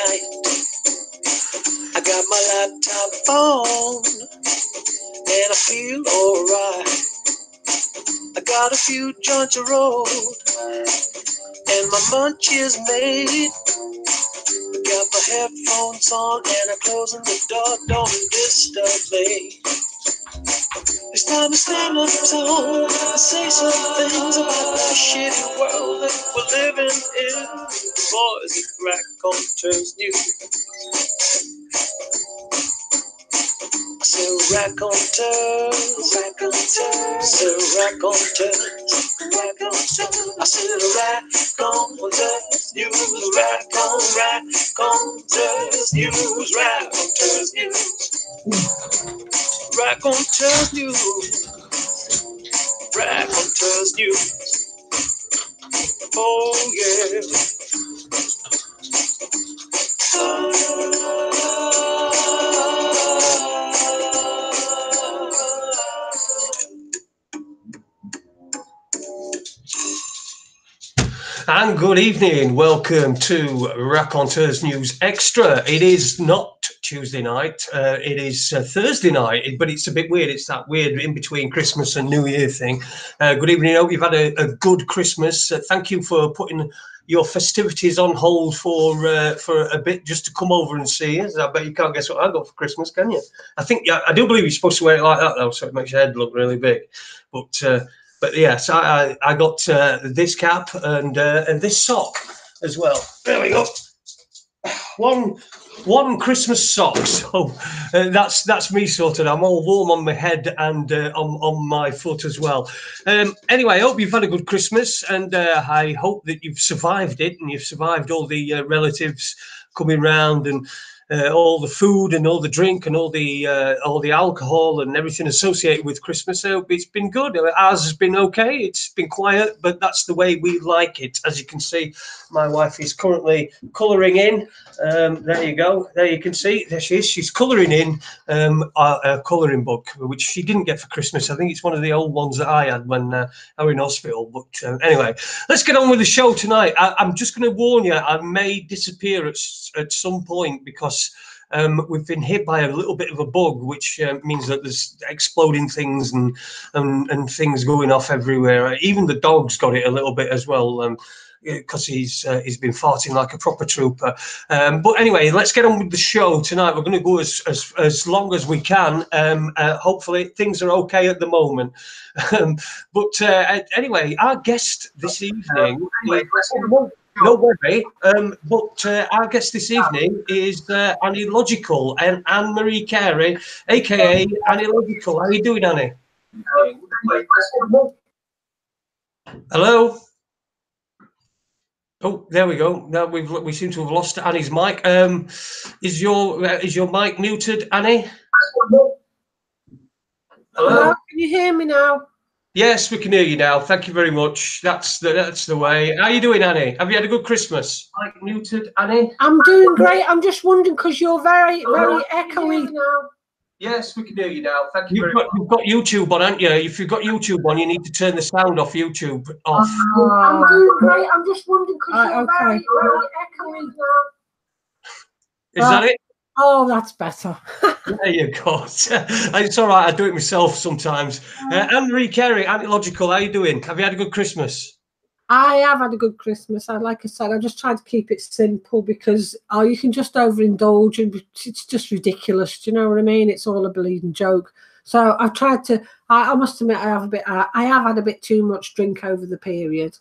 night. I got my laptop on and I feel alright. I got a few joints to roll and my munch is made. I got my headphones on and I'm closing the door. Don't disturb me. It's time to stand up tall and say some things about the shitty world that we're living in. The boys at Raconteurs News. I said Raconteurs, Raconteurs, said Raconteurs, Raconteurs. I said Raconteurs News, Raconteurs News, Raconteurs News. Raconteurs News, Raconteurs News. Oh yeah. And good evening. Welcome to Raconteurs News Extra. It is not Tuesday night. It is Thursday night, but it's a bit weird. It's that weird in between Christmas and New Year thing. Good evening. I hope you've had a good Christmas. Thank you for putting your festivities on hold for a bit just to come over and see us. I bet you can't guess what I got for Christmas, can you? I do believe you're supposed to wear it like that though, so it makes your head look really big. But yes, I got this cap and this sock as well. There we go. One Christmas sock. So that's me sorted. I'm all warm on my head and on my foot as well. Anyway, I hope you've had a good Christmas, and I hope that you've survived it and you've survived all the relatives coming round and all the food and all the drink and all the alcohol and everything associated with Christmas. So it's been good. Ours has been okay. It's been quiet, but that's the way we like it. As you can see, my wife is currently colouring in. There you go. There you can see. There she is. She's colouring in a colouring book, which she didn't get for Christmas. I think it's one of the old ones that I had when I was in hospital. But anyway, let's get on with the show tonight. I'm just going to warn you, I may disappear at some point because we've been hit by a little bit of a bug, which means that there's exploding things and things going off everywhere. Even the dog's got it a little bit as well, because he's been farting like a proper trooper. But anyway, let's get on with the show tonight. We're going to go as long as we can. Hopefully things are okay at the moment. But anyway, our guest this evening. No worry, but our guest this evening is Annie Logical and Ann Marie Carey, aka Annie Logical. How are you doing, Annie? Hello. Oh, there we go. Now we seem to have lost Annie's mic. Is your mic muted, Annie? Hello. Can you hear me now? Yes, we can hear you now. Thank you very much. That's the way. How are you doing, Annie? Have you had a good Christmas? Mic muted, Annie? I'm doing great. I'm just wondering because you're very echoey now. Yes, we can hear you now. Thank you very much. You've got YouTube on, haven't you? If you've got YouTube on, you need to turn the sound off YouTube off. I'm doing great. I'm just wondering because you're very echoey now. Is that it? Oh, that's better. There you go. It's all right. I do it myself sometimes. Ann Marie Carey, Antilogical, how are you doing? Have you had a good Christmas? I have had a good Christmas. Like I said, I just tried to keep it simple because you can just overindulge and it's just ridiculous. Do you know what I mean? It's all a bleeding joke. So I've tried to. I must admit, I have had a bit too much drink over the period.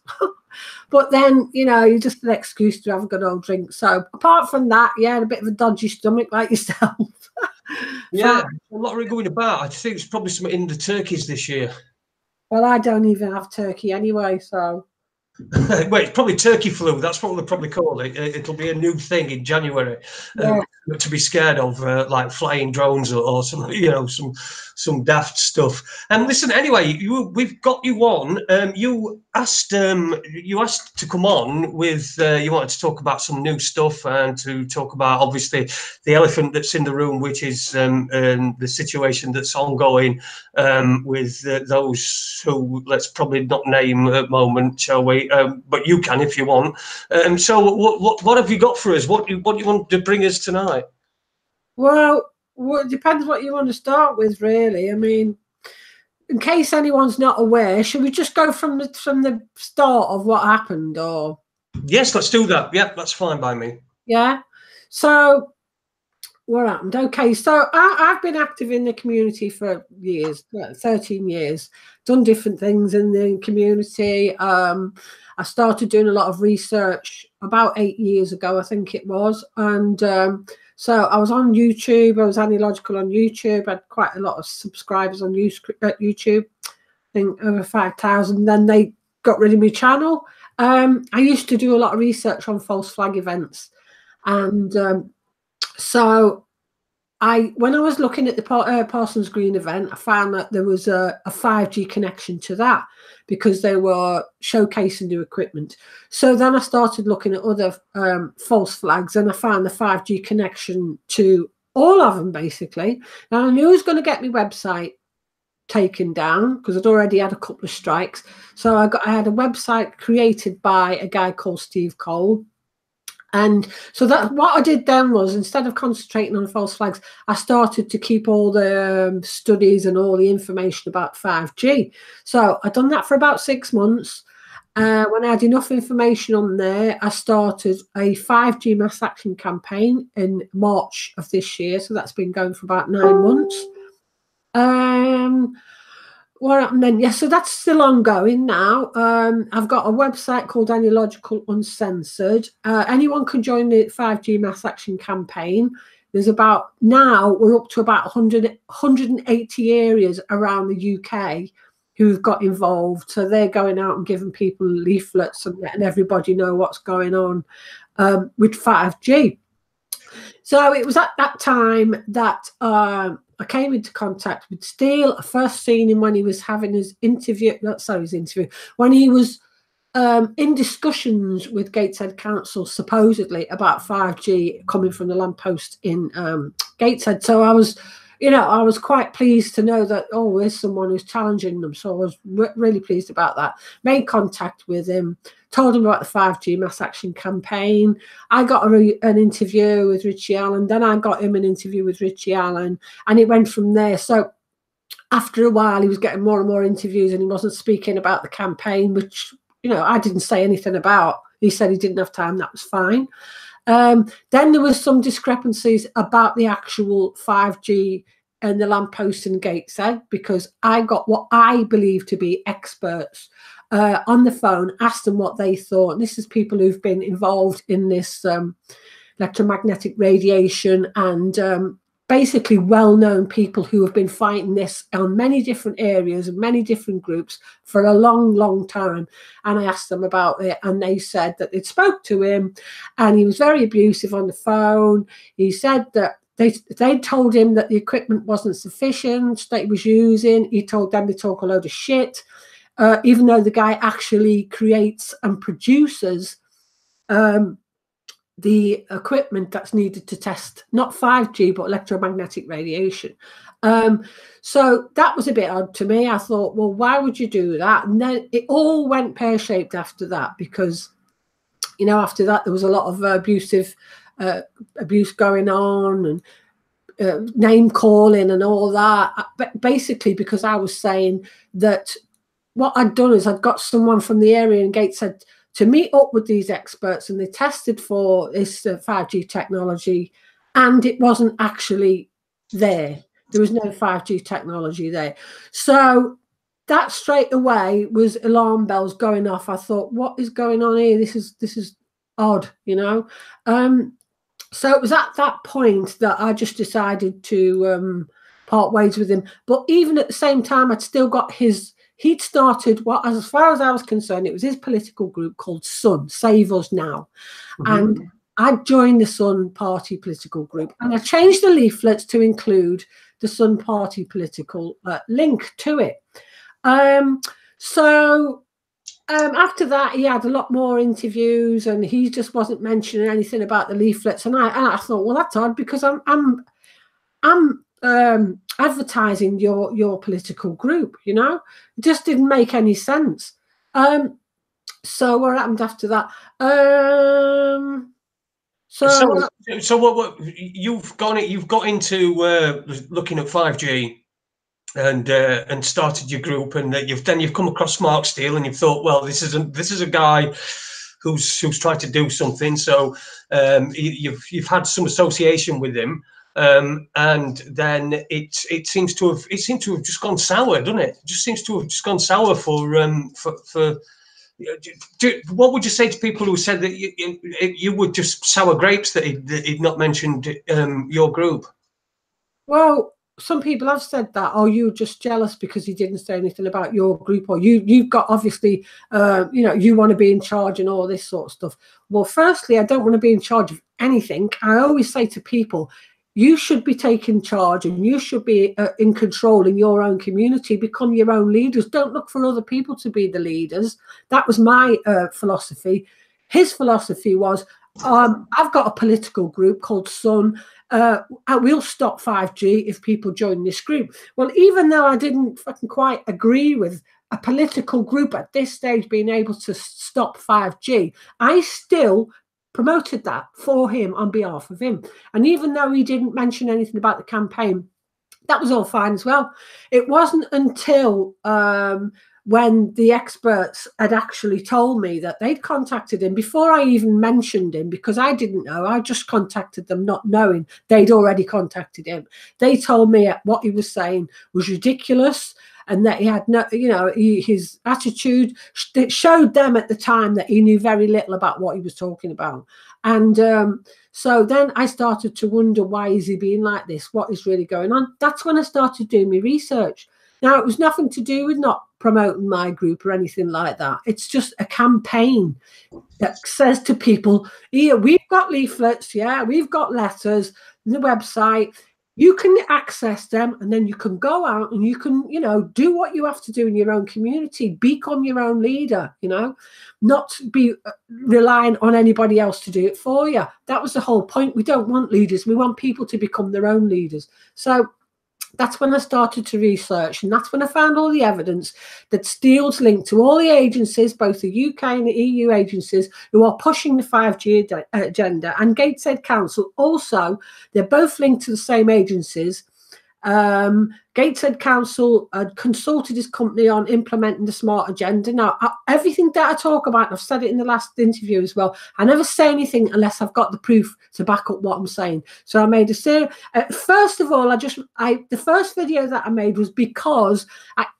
But then, you just an excuse to have a good old drink. So apart from that, yeah, a bit of a dodgy stomach like yourself. Yeah, a lot of going about. I think it's probably something in the turkeys this year. Well, I don't even have turkey anyway, so. Well, it's probably turkey flu. That's what they'll probably call it. It'll be a new thing in January. Yeah. To be scared of, like flying drones or some, some daft stuff. And listen, anyway, we've got you on. You asked to come on with. You wanted to talk about some new stuff and to talk about obviously the elephant that's in the room, which is the situation that's ongoing with those who let's probably not name at the moment, shall we? anyway, but you can if you want. So what have you got for us? What do you want to bring us tonight? Well, it depends what you want to start with, really. I mean, in case anyone's not aware, should we just go from the start of what happened, or? Yes, let's do that. Yeah, that's fine by me. Yeah. So what happened? Okay, so I've been active in the community for years, 13 years, done different things in the community. I started doing a lot of research about 8 years ago, I think it was. And so I was on YouTube. I was Analogical on YouTube. I had quite a lot of subscribers on YouTube, I think over 5,000. Then they got rid of my channel. I used to do a lot of research on false flag events. And so when I was looking at the Parsons Green event, I found that there was a 5G connection to that because they were showcasing new equipment. So then I started looking at other false flags, and I found the 5G connection to all of them, basically. Now, I knew I was going to get my website taken down because I'd already had a couple of strikes. So I had a website created by a guy called Steve Cole. And so that what I did then was, instead of concentrating on false flags, I started to keep all the studies and all the information about 5G. So I'd done that for about 6 months. When I had enough information on there, I started a 5G mass action campaign in March of this year. So that's been going for about 9 months. What happened then? Yeah, so that's still ongoing now. I've got a website called Analogical Uncensored. Anyone can join the 5G mass action campaign. There's now we're up to about 180 areas around the UK who've got involved. So they're going out and giving people leaflets and letting everybody know what's going on with 5G. So it was at that time that I came into contact with Steele. I first seen him when he was having his interview, when he was in discussions with Gateshead Council, supposedly about 5G coming from the lamppost in Gateshead. So I was quite pleased to know that, oh, there's someone who's challenging them. So I was really pleased about that. Made contact with him, told him about the 5G mass action campaign. I got an interview with Richie Allen. Then I got him an interview with Richie Allen, and it went from there. So after a while, he was getting more and more interviews, and he wasn't speaking about the campaign, which, I didn't say anything about. He said he didn't have time. That was fine. Then there was some discrepancies about the actual 5G and the lamppost in Gateshead, because I got what I believe to be experts on the phone, asked them what they thought. And this is people who've been involved in this electromagnetic radiation, and basically well-known people who have been fighting this on many different areas and many different groups for a long, long time. And I asked them about it, and they said that they'd spoke to him and he was very abusive on the phone. He said that they told him that the equipment wasn't sufficient that he was using. He told them to talk a load of shit, even though the guy actually creates and produces the equipment that's needed to test not 5G but electromagnetic radiation. So that was a bit odd to me. I thought, well, why would you do that? And then it all went pear-shaped after that, because after that there was a lot of abuse going on, and name calling and all that. But basically, because I was saying that what I'd done is I'd got someone from the area in Gateshead to meet up with these experts, and they tested for this 5G technology, and it wasn't actually there. There was no 5G technology there. So that straight away was alarm bells going off. I thought, what is going on here? This is odd, So it was at that point that I just decided to part ways with him. But even at the same time, I'd still got he'd started as far as I was concerned, it was his political group called Sun, Save Us Now. Mm-hmm. And I joined the Sun Party political group, and I changed the leaflets to include the Sun Party political link to it. After that, he had a lot more interviews, and he just wasn't mentioning anything about the leaflets. And I thought, well, that's odd, because I'm advertising your political group. It just didn't make any sense. So what happened after that? So what you've got into looking at 5G and started your group, and you've come across Mark Steele, and you've thought, well, this is a guy who's trying to do something. So you've had some association with him, and then it seems to have just gone sour, doesn't it? It just seems to have just gone sour for. What would you say to people who said that you were just sour grapes, that he'd not mentioned your group? Well, some people have said that, oh, you're just jealous because he didn't say anything about your group, or you've got, obviously, you want to be in charge and all this sort of stuff. Well, firstly, I don't want to be in charge of anything. I always say to people, you should be taking charge, and you should be in control in your own community. Become your own leaders. Don't look for other people to be the leaders. That was my philosophy. His philosophy was, I've got a political group called Sun. We'll stop 5G if people join this group. Well, even though I didn't fucking quite agree with a political group at this stage being able to stop 5G, I still promoted that for him on behalf of him. And even though he didn't mention anything about the campaign, that was all fine as well. It wasn't until when the experts had actually told me that they'd contacted him before I even mentioned him, because I didn't know. I just contacted them not knowing they'd already contacted him. They told me what he was saying was ridiculous, and that he had no, his attitude showed them at the time that he knew very little about what he was talking about. And so then I started to wonder, why is he being like this? What is really going on? That's when I started doing my research. Now, it was nothing to do with not promoting my group or anything like that. It's just a campaign that says to people, here, we've got leaflets, yeah, we've got letters, the website. You can access them, and then you can go out and you can, do what you have to do in your own community. Become your own leader, not be relying on anybody else to do it for you. That was the whole point. We don't want leaders. We want people to become their own leaders. So that's when I started to research, and that's when I found all the evidence that Steele's linked to all the agencies, both the UK and the EU agencies, who are pushing the 5G agenda, and Gateshead Council also. They're both linked to the same agencies. Gateshead Council consulted his company on implementing the smart agenda. Now, everything that I talk about, I've said it in the last interview as well, I never say anything unless I've got the proof to back up what I'm saying. So I made a series. First of all, the first video that I made was because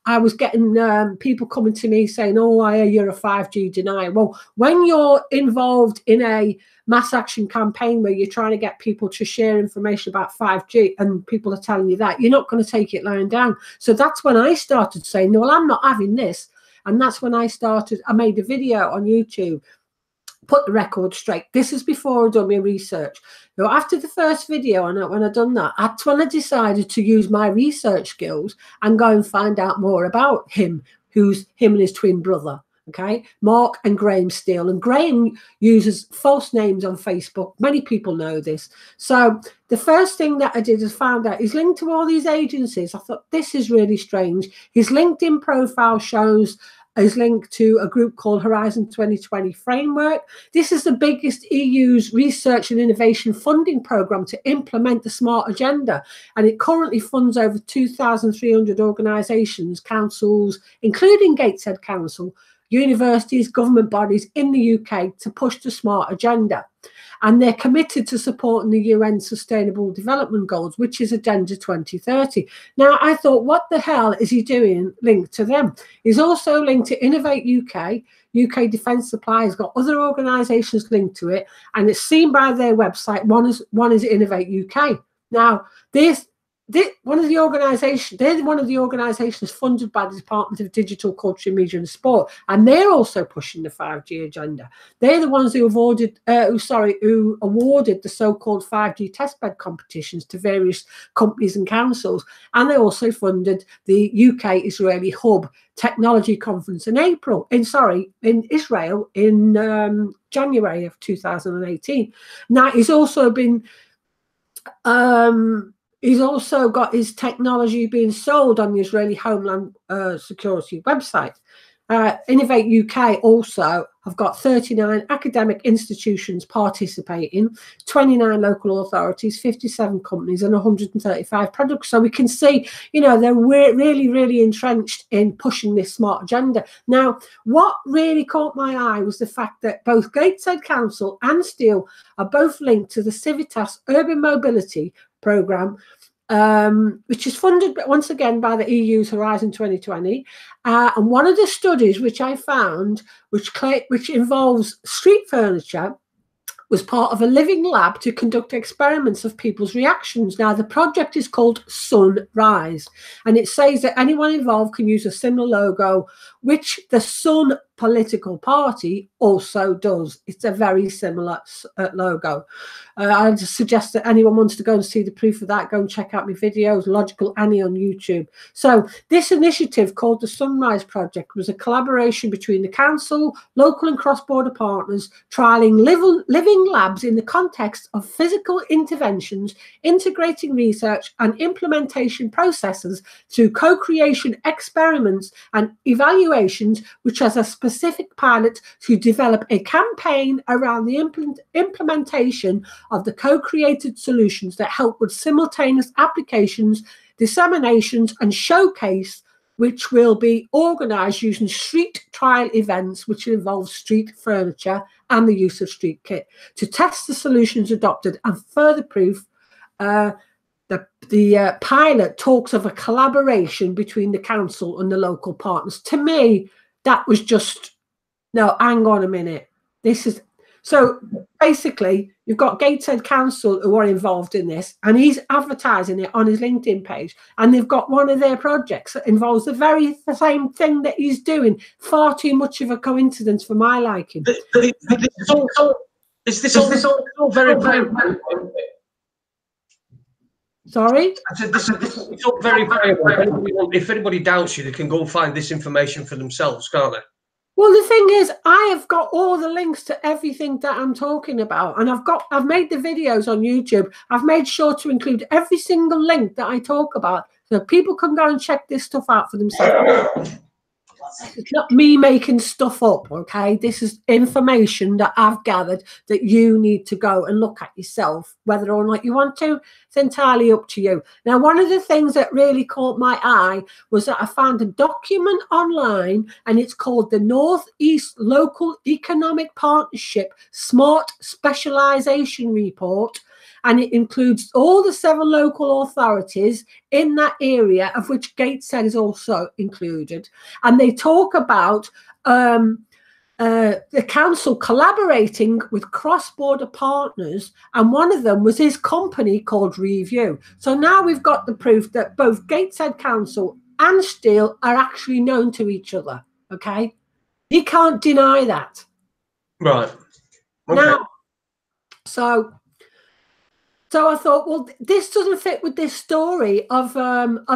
I was getting people coming to me saying, oh, you're a 5G denier. Well, when you're involved in a mass action campaign where you're trying to get people to share information about 5G and people are telling you that, you're not going to take it lying down. So that's when I started saying, no, well, I'm not having this. And that's when I made a video on YouTube, put the record straight. This is before I'd done my research. Now, after the first video, and when I'd done that, that's when I decided to use my research skills and go and find out more about him, who's him and his twin brother. Okay, Mark and Graham Steele. And Graham uses false names on Facebook. Many people know this. So the first thing that I did is found out he's linked to all these agencies. I thought, this is really strange. His LinkedIn profile shows is linked to a group called Horizon 2020 Framework. This is the biggest EU's research and innovation funding program to implement the smart agenda. And it currently funds over 2,300 organisations, councils, including Gateshead Council, universities, government bodies in the UK to push the smart agenda. And they're committed to supporting the UN Sustainable Development Goals, which is Agenda 2030. Now, I thought, what the hell is he doing linked to them? He's also linked to Innovate UK. UK Defence Supply has got other organisations linked to it, and it's seen by their website. One is Innovate UK. Now, they're one of the organisations funded by the Department of Digital, Culture, Media and Sport, and they're also pushing the 5G agenda. They're the ones who awarded the so-called 5G testbed competitions to various companies and councils, and they also funded the UK Israeli Hub Technology Conference in Israel in January of 2018. Now, he's also been he's also got his technology being sold on the Israeli Homeland Security website. Innovate UK also have got 39 academic institutions participating, 29 local authorities, 57 companies, and 135 products. So we can see, you know, they're really, really entrenched in pushing this smart agenda. Now, what really caught my eye was the fact that both Gateshead Council and Steele are both linked to the Civitas Urban Mobility Programme, which is funded once again by the EU's Horizon 2020. And one of the studies which I found, which involves street furniture, was part of a living lab to conduct experiments of people's reactions. Now, the project is called Sunrise, and it says that anyone involved can use a similar logo, which the Sun political party also does. It's a very similar logo. I just suggest that anyone wants to go and see the proof of that, go and check out my videos, Logical Annie on YouTube. So this initiative called the Sunrise Project was a collaboration between the council, local and cross-border partners, trialling living labs in the context of physical interventions, integrating research and implementation processes through co-creation experiments and evaluations, which has a specific pilot to develop a campaign around the implementation of the co-created solutions that help with simultaneous applications, disseminations, and showcase, which will be organised using street trial events, which involve street furniture and the use of street kit, to test the solutions adopted and further proof. The pilot talks of a collaboration between the council and the local partners. To me, that was just, no, hang on a minute. This is, so basically, you've got Gateshead Council who are involved in this, and he's advertising it on his LinkedIn page, and they've got one of their projects that involves the very same thing that he's doing. Far too much of a coincidence for my liking. Is this all very variable? Sorry? I said it's all very variable. If anybody doubts you, they can go and find this information for themselves, can't they? Well, the thing is, I have got all the links to everything that I'm talking about, and I've made the videos on YouTube. I've made sure to include every single link that I talk about, so people can go and check this stuff out for themselves. It's not me making stuff up, okay? This is information that I've gathered that you need to go and look at yourself. Whether or not you want to, it's entirely up to you. Now, one of the things that really caught my eye was that I found a document online, and it's called the Northeast Local Economic Partnership Smart Specialisation Report. And it includes all the 7 local authorities in that area, of which Gateshead is also included. And they talk about the council collaborating with cross-border partners, and one of them was his company called Review. So now we've got the proof that both Gateshead Council and Steele are actually known to each other, okay? You can't deny that. Right. Okay. Now, so I thought, well, this doesn't fit with this story of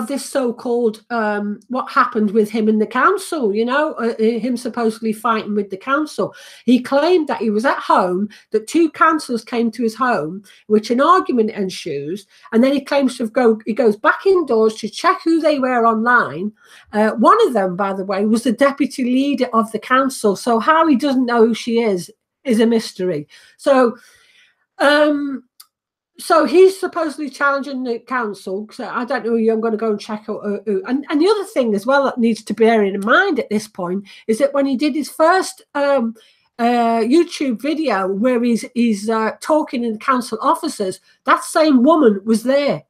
this so-called what happened with him in the council, you know, him supposedly fighting with the council. He claimed that he was at home, that 2 councillors came to his home, which an argument ensues, and then he claims to he goes back indoors to check who they were online. One of them, by the way, was the deputy leader of the council. So how he doesn't know who she is a mystery. So he's supposedly challenging the council. So I don't know who. I'm going to go and check out who. And the other thing as well that needs to bear in mind at this point is that when he did his first YouTube video where he's talking in the council officers, that same woman was there.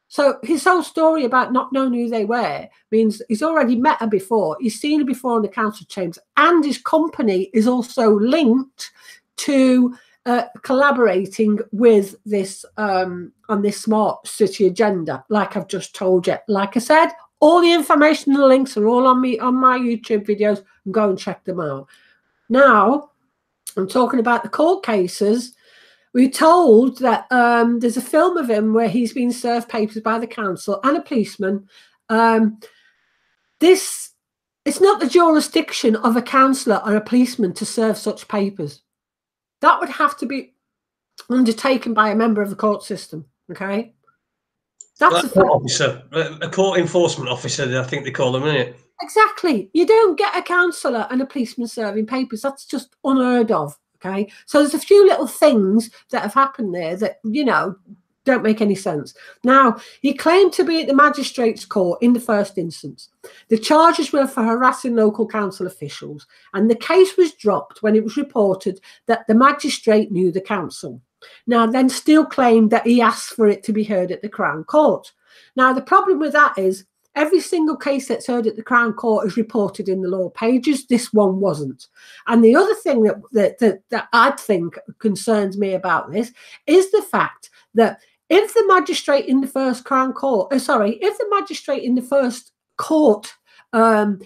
So his whole story about not knowing who they were means he's already met her before. He's seen her before in the council chambers, and his company is also linked to collaborating with this on this smart city agenda, like I've just told you. Like I said, all the information and the links are all on my YouTube videos, and go and check them out. Now, I'm talking about the court cases. We're told that there's a film of him where he's been served papers by the council and a policeman. It's not the jurisdiction of a councillor or a policeman to serve such papers. That would have to be undertaken by a member of the court system, okay? That's a fact. Officer, a court enforcement officer, I think they call them, isn't it? Exactly. You don't get a counsellor and a policeman serving papers. That's just unheard of. Okay. So there's a few little things that have happened there that, you know, don't make any sense. Now, he claimed to be at the magistrate's court in the first instance. The charges were for harassing local council officials, and the case was dropped when it was reported that the magistrate knew the council. Now, then Steele claimed that he asked for it to be heard at the Crown Court. Now, the problem with that is every single case that's heard at the Crown Court is reported in the law pages. This one wasn't. And the other thing that I think concerns me about this is the fact that if the magistrate in the first Crown Court, if the magistrate in the first court had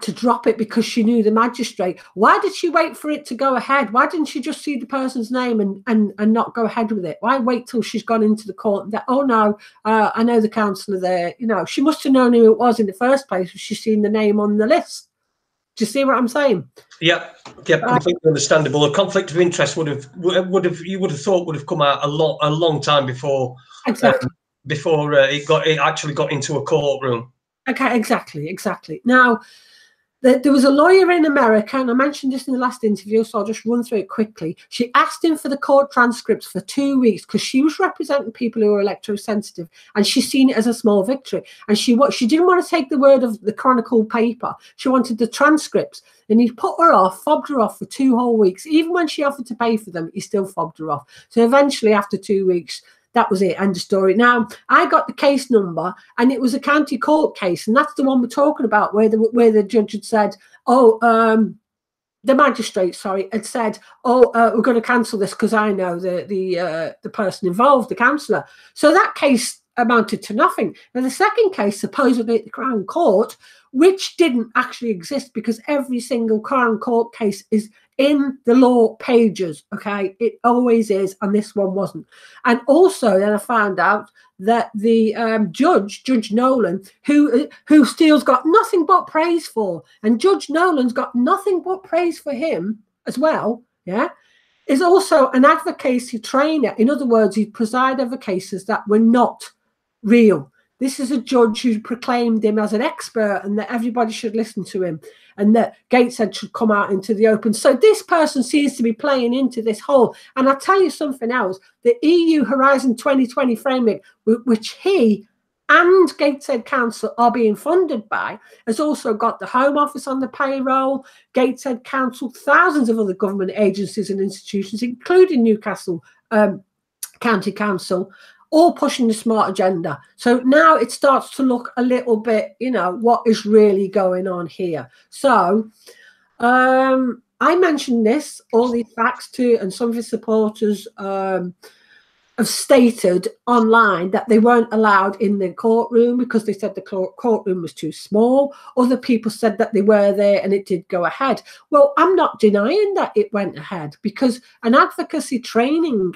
to drop it because she knew the magistrate, why did she wait for it to go ahead? Why didn't she just see the person's name and not go ahead with it? Why wait till she's gone into the court that, oh no, I know the counsellor there. You know, she must have known who it was in the first place if she's seen the name on the list. Do you see what I'm saying? Yeah, completely understandable. A conflict of interest would have thought would have come out a long time before. Exactly. Before it actually got into a courtroom. Okay, exactly. Now, there was a lawyer in America, and I mentioned this in the last interview, so I'll just run through it quickly. She asked him for the court transcripts for 2 weeks because she was representing people who were electrosensitive, and she's seen it as a small victory. And she didn't want to take the word of the Chronicle paper. She wanted the transcripts, and he fobbed her off for 2 whole weeks. Even when she offered to pay for them, he still fobbed her off. So eventually, after 2 weeks, that was it, end of story. Now, I got the case number, and it was a county court case, and that's the one we're talking about, where the judge had said, the magistrate, had said, we're going to cancel this because I know the person involved, the counsellor. So that case amounted to nothing. Now, the second case, supposedly at the Crown Court, which didn't actually exist because every single Crown Court case is in the law pages, okay? It always is, and this one wasn't. And also, then I found out that the Judge Nolan, who Steele's got nothing but praise for, and Judge Nolan's got nothing but praise for him as well, yeah, is also an advocacy trainer. In other words, he presided over cases that were not real. This is a judge who proclaimed him as an expert and that everybody should listen to him and that Gateshead should come out into the open. So this person seems to be playing into this whole. And I'll tell you something else. The EU Horizon 2020 framework, which he and Gateshead Council are being funded by, has also got the Home Office on the payroll, Gateshead Council, thousands of other government agencies and institutions, including Newcastle County Council, all pushing the smart agenda. So now it starts to look a little bit, you know, what is really going on here. So I mentioned this, all these facts too, and some of his supporters have stated online that they weren't allowed in the courtroom because they said the courtroom was too small. Other people said that they were there and it did go ahead. Well, I'm not denying that it went ahead, because an advocacy training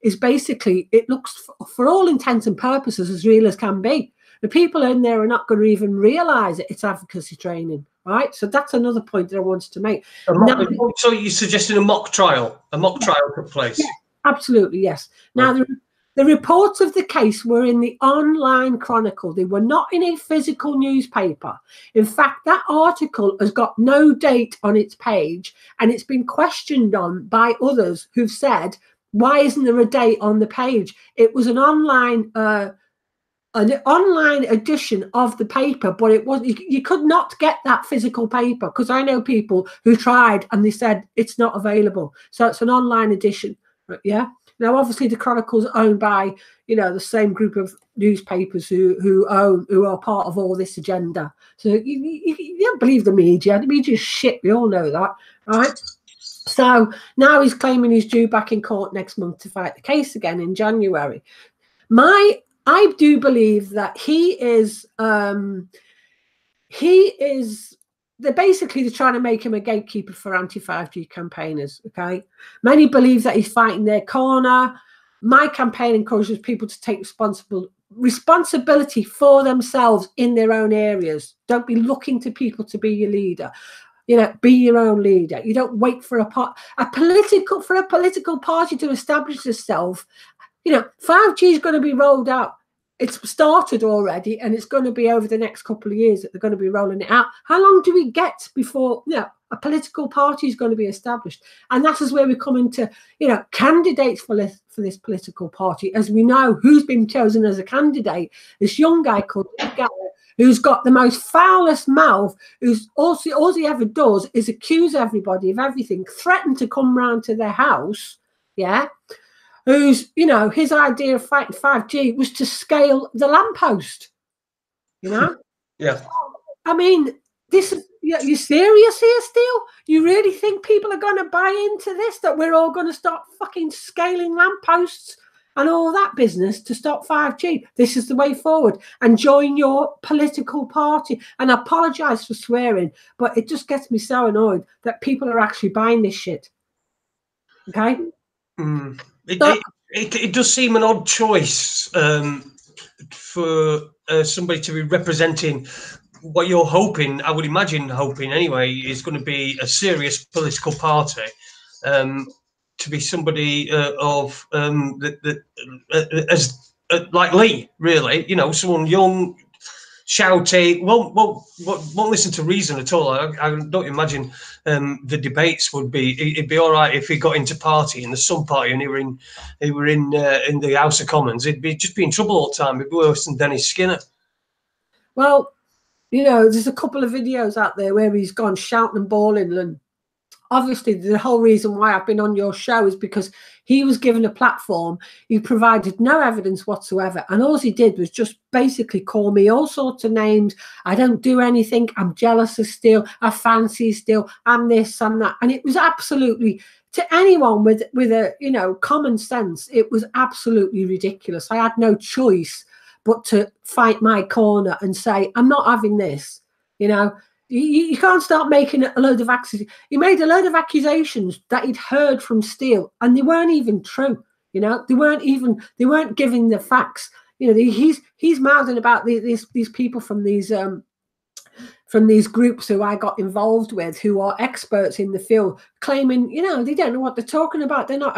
is basically, it looks for all intents and purposes as real as can be. The people in there are not going to even realise it's advocacy training, right? So that's another point that I wanted to make. So you're suggesting a mock trial? A mock trial took place? Yeah. Absolutely, yes. Now, the reports of the case were in the online Chronicle. They were not in a physical newspaper. In fact, that article has got no date on its page, and it's been questioned on by others who've said, why isn't there a date on the page? It was an online edition of the paper, but it wasn't. You could not get that physical paper, because I know people who tried and they said it's not available. So it's an online edition. Yeah. Now, obviously, the Chronicle's owned by, you know, the same group of newspapers who are part of all this agenda. So you don't believe the media. The media's shit. We all know that, right? So now he's claiming he's due back in court next month to fight the case again in January. I do believe that he is. They're trying to make him a gatekeeper for anti-5G campaigners, okay? Many believe that he's fighting their corner. My campaign encourages people to take responsibility for themselves in their own areas. Don't be looking to people to be your leader. You know, be your own leader. You don't wait for a political party to establish itself. You know, 5G is going to be rolled out. It's started already, and it's going to be over the next couple of years that they're going to be rolling it out. How long do we get before, you know, a political party is going to be established? And that is where we come into, you know, candidates for this political party. As we know, who's been chosen as a candidate? This young guy called Garrett, who's got the most foulest mouth, who's all he ever does is accuse everybody of everything, threaten to come round to their house, yeah, who's, you know, his idea of fighting 5G was to scale the lamppost, you know? Yeah. I mean, this is, you serious here, Steele? You really think people are going to buy into this, that we're all going to start fucking scaling lampposts and all that business to stop 5G? This is the way forward. And join your political party. And I apologise for swearing, but it just gets me so annoyed that people are actually buying this shit. Okay? It does seem an odd choice for somebody to be representing what you're hoping, I would imagine hoping anyway, is going to be a serious political party. To be somebody like Lee, really, you know, someone young, shouty, won't listen to reason at all. I don't imagine the debates would be. It'd be all right if he got into party in the Sun Party and he were in the House of Commons. He'd be just be in trouble all the time. It'd be worse than Dennis Skinner. Well, you know, there's a couple of videos out there where he's gone shouting and bawling, and obviously the whole reason why I've been on your show is because he was given a platform. He provided no evidence whatsoever, and all he did was just basically call me all sorts of names. I don't do anything. I'm jealous of Steele. I fancy Steele. I'm this, I'm that. And it was absolutely, to anyone with a, you know, common sense, it was absolutely ridiculous. I had no choice but to fight my corner and say, I'm not having this. You know, you can't start making a load of accusations. He made a load of accusations that he'd heard from Steele, and they weren't even true. You know, they weren't giving the facts. You know, he's mouthing about these people from these groups who I got involved with, who are experts in the field, claiming, you know, they don't know what they're talking about. They're not.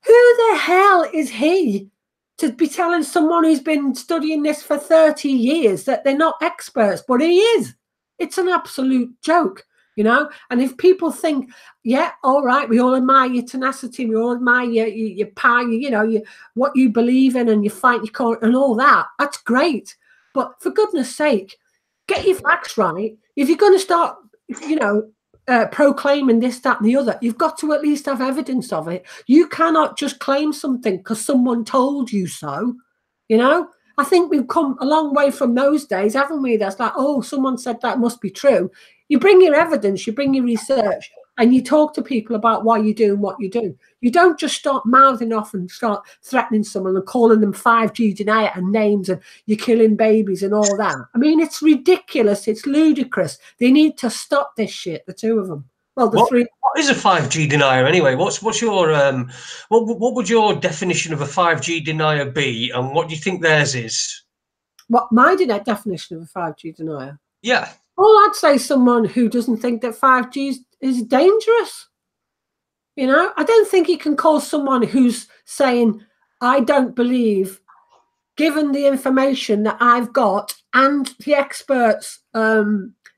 Who the hell is he to be telling someone who's been studying this for 30 years that they're not experts? But he is. It's an absolute joke, you know. And if people think, yeah, all right, we all admire your tenacity, we all admire your power, you know, what you believe in, and you fight your corner and all that, that's great. But for goodness sake, get your facts right. If you're going to start, you know, proclaiming this, that, and the other, you've got to at least have evidence of it. You cannot just claim something because someone told you so, you know. I think we've come a long way from those days, haven't we? That's like, oh, someone said that must be true. You bring your evidence, you bring your research, and you talk to people about why you're doing what you do. You don't just start mouthing off and start threatening someone and calling them 5G denier and names, and you're killing babies and all that. I mean, it's ridiculous. It's ludicrous. They need to stop this shit, the two of them. Well, the three. What is a 5G denier anyway? What's your what would your definition of a 5G denier be, and what do you think theirs is? What my definition of a 5G denier? Yeah. Well, I'd say someone who doesn't think that 5G is dangerous. You know, I don't think you can call someone who's saying, I don't believe, given the information that I've got and the experts'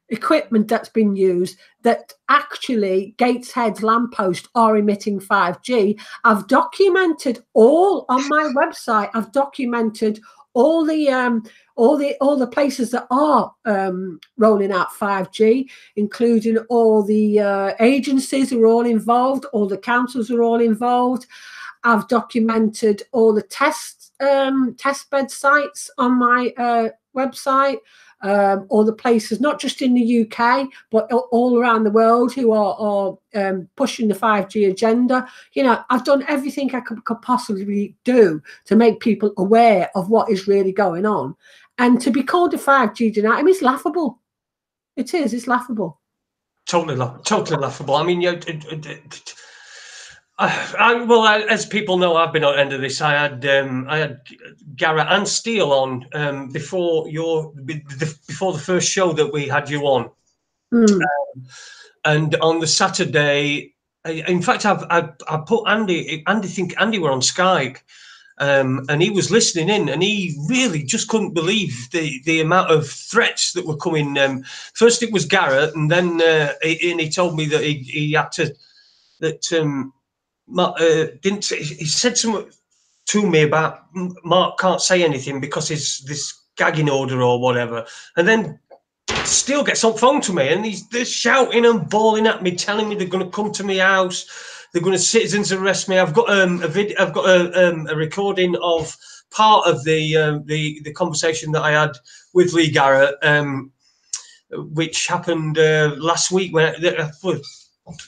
equipment that's been used, that actually Gateshead's lamppost are emitting 5G. I've documented all on my website. I've documented all the places that are rolling out 5G, including all the agencies who are all involved, all the councils are all involved. I've documented all the test bed sites on my website, all the places, not just in the UK, but all around the world who are pushing the 5G agenda. You know, I've done everything I could possibly do to make people aware of what is really going on. And to be called a 5G denier, I mean, it's laughable. It is. It's laughable. Totally laughable. I mean, well, as people know, I've been on the end of this. I had Garrett and Steele on before the first show that we had you on, and on the Saturday, in fact, I put Andy. Andy were on Skype, and he was listening in, and he really just couldn't believe the amount of threats that were coming. First it was Garrett, and then he told me that he had to, that he said something to me about Mark can't say anything because it's this gagging order or whatever, and then Steele gets on phone to me, and they're shouting and bawling at me, telling me they're going to come to my house, they're going to citizens arrest me. I've got a recording of part of the conversation that I had with Lee Garrett, which happened last week,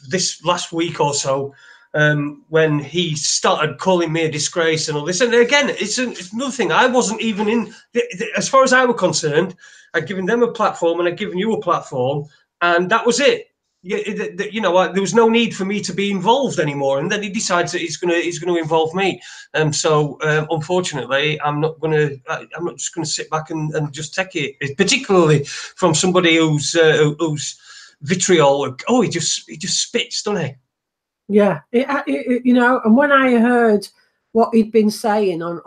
this last week or so, when he started calling me a disgrace and all this. And again, it's another thing. I wasn't even in, as far as I were concerned, I'd given them a platform and I'd given you a platform, and that was it. You know, there was no need for me to be involved anymore. And then he decides that he's going to involve me. So unfortunately, I'm not just going to sit back and just take it, particularly from somebody who's vitriol. Oh, he just spits, doesn't he? Yeah, you know, and when I heard what he'd been saying on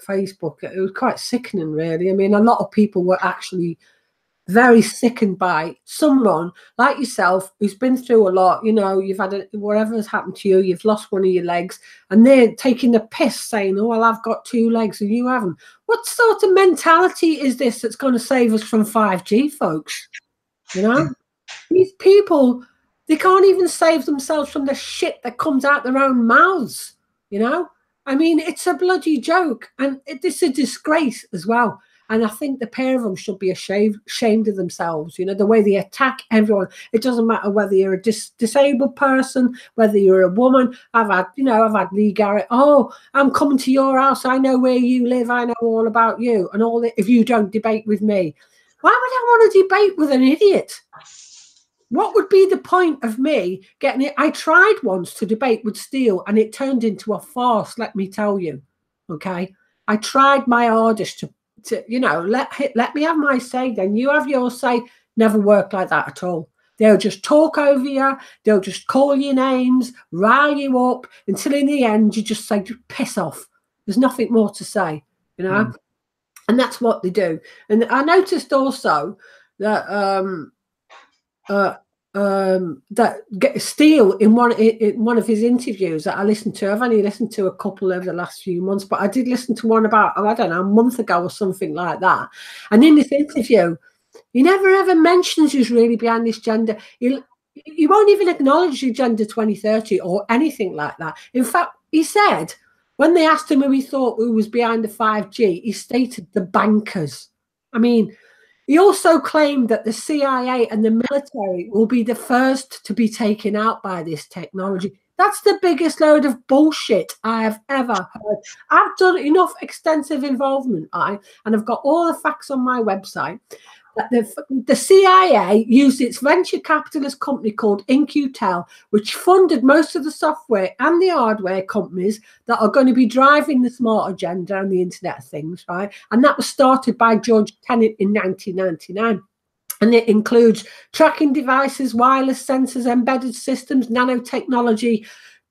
Facebook, it was quite sickening, really. I mean, a lot of people were actually very sickened by someone like yourself who's been through a lot. You know, you've had whatever has happened to you, you've lost one of your legs, and they're taking the piss saying, oh, well, I've got 2 legs and you haven't. What sort of mentality is this that's going to save us from 5G, folks? You know, these people, they can't even save themselves from the shit that comes out their own mouths, you know? I mean, it's a bloody joke, and it's a disgrace as well. And I think the pair of them should be ashamed of themselves, you know, the way they attack everyone. It doesn't matter whether you're a disabled person, whether you're a woman. I've had Lee Garrett, oh, I'm coming to your house, I know where you live, I know all about you, and all that, if you don't debate with me. Why would I want to debate with an idiot? What would be the point of me getting it? I tried once to debate with Steele, and it turned into a farce, let me tell you. Okay, I tried my hardest to you know, let me have my say, then you have your say. Never worked like that at all. They'll just talk over you, they'll just call you names, rile you up, until in the end you just say, piss off. There's nothing more to say, you know. And that's what they do. And I noticed also that Steele, in one of his interviews that I listened to, I've only listened to a couple over the last few months, but I did listen to one about, I don't know, a month ago or something like that. And in this interview, he never ever mentions who's really behind this gender. He won't even acknowledge the Agenda 2030 or anything like that. In fact, he said, when they asked him who he thought who was behind the 5G, he stated the bankers. I mean, he also claimed that the CIA and the military will be the first to be taken out by this technology. That's the biggest load of bullshit I have ever heard. I've done enough extensive involvement, and I've got all the facts on my website, that the CIA used its venture capitalist company called InQtel, which funded most of the software and the hardware companies that are going to be driving the smart agenda and the Internet of Things, right? And that was started by George Tenet in 1999. And it includes tracking devices, wireless sensors, embedded systems, nanotechnology.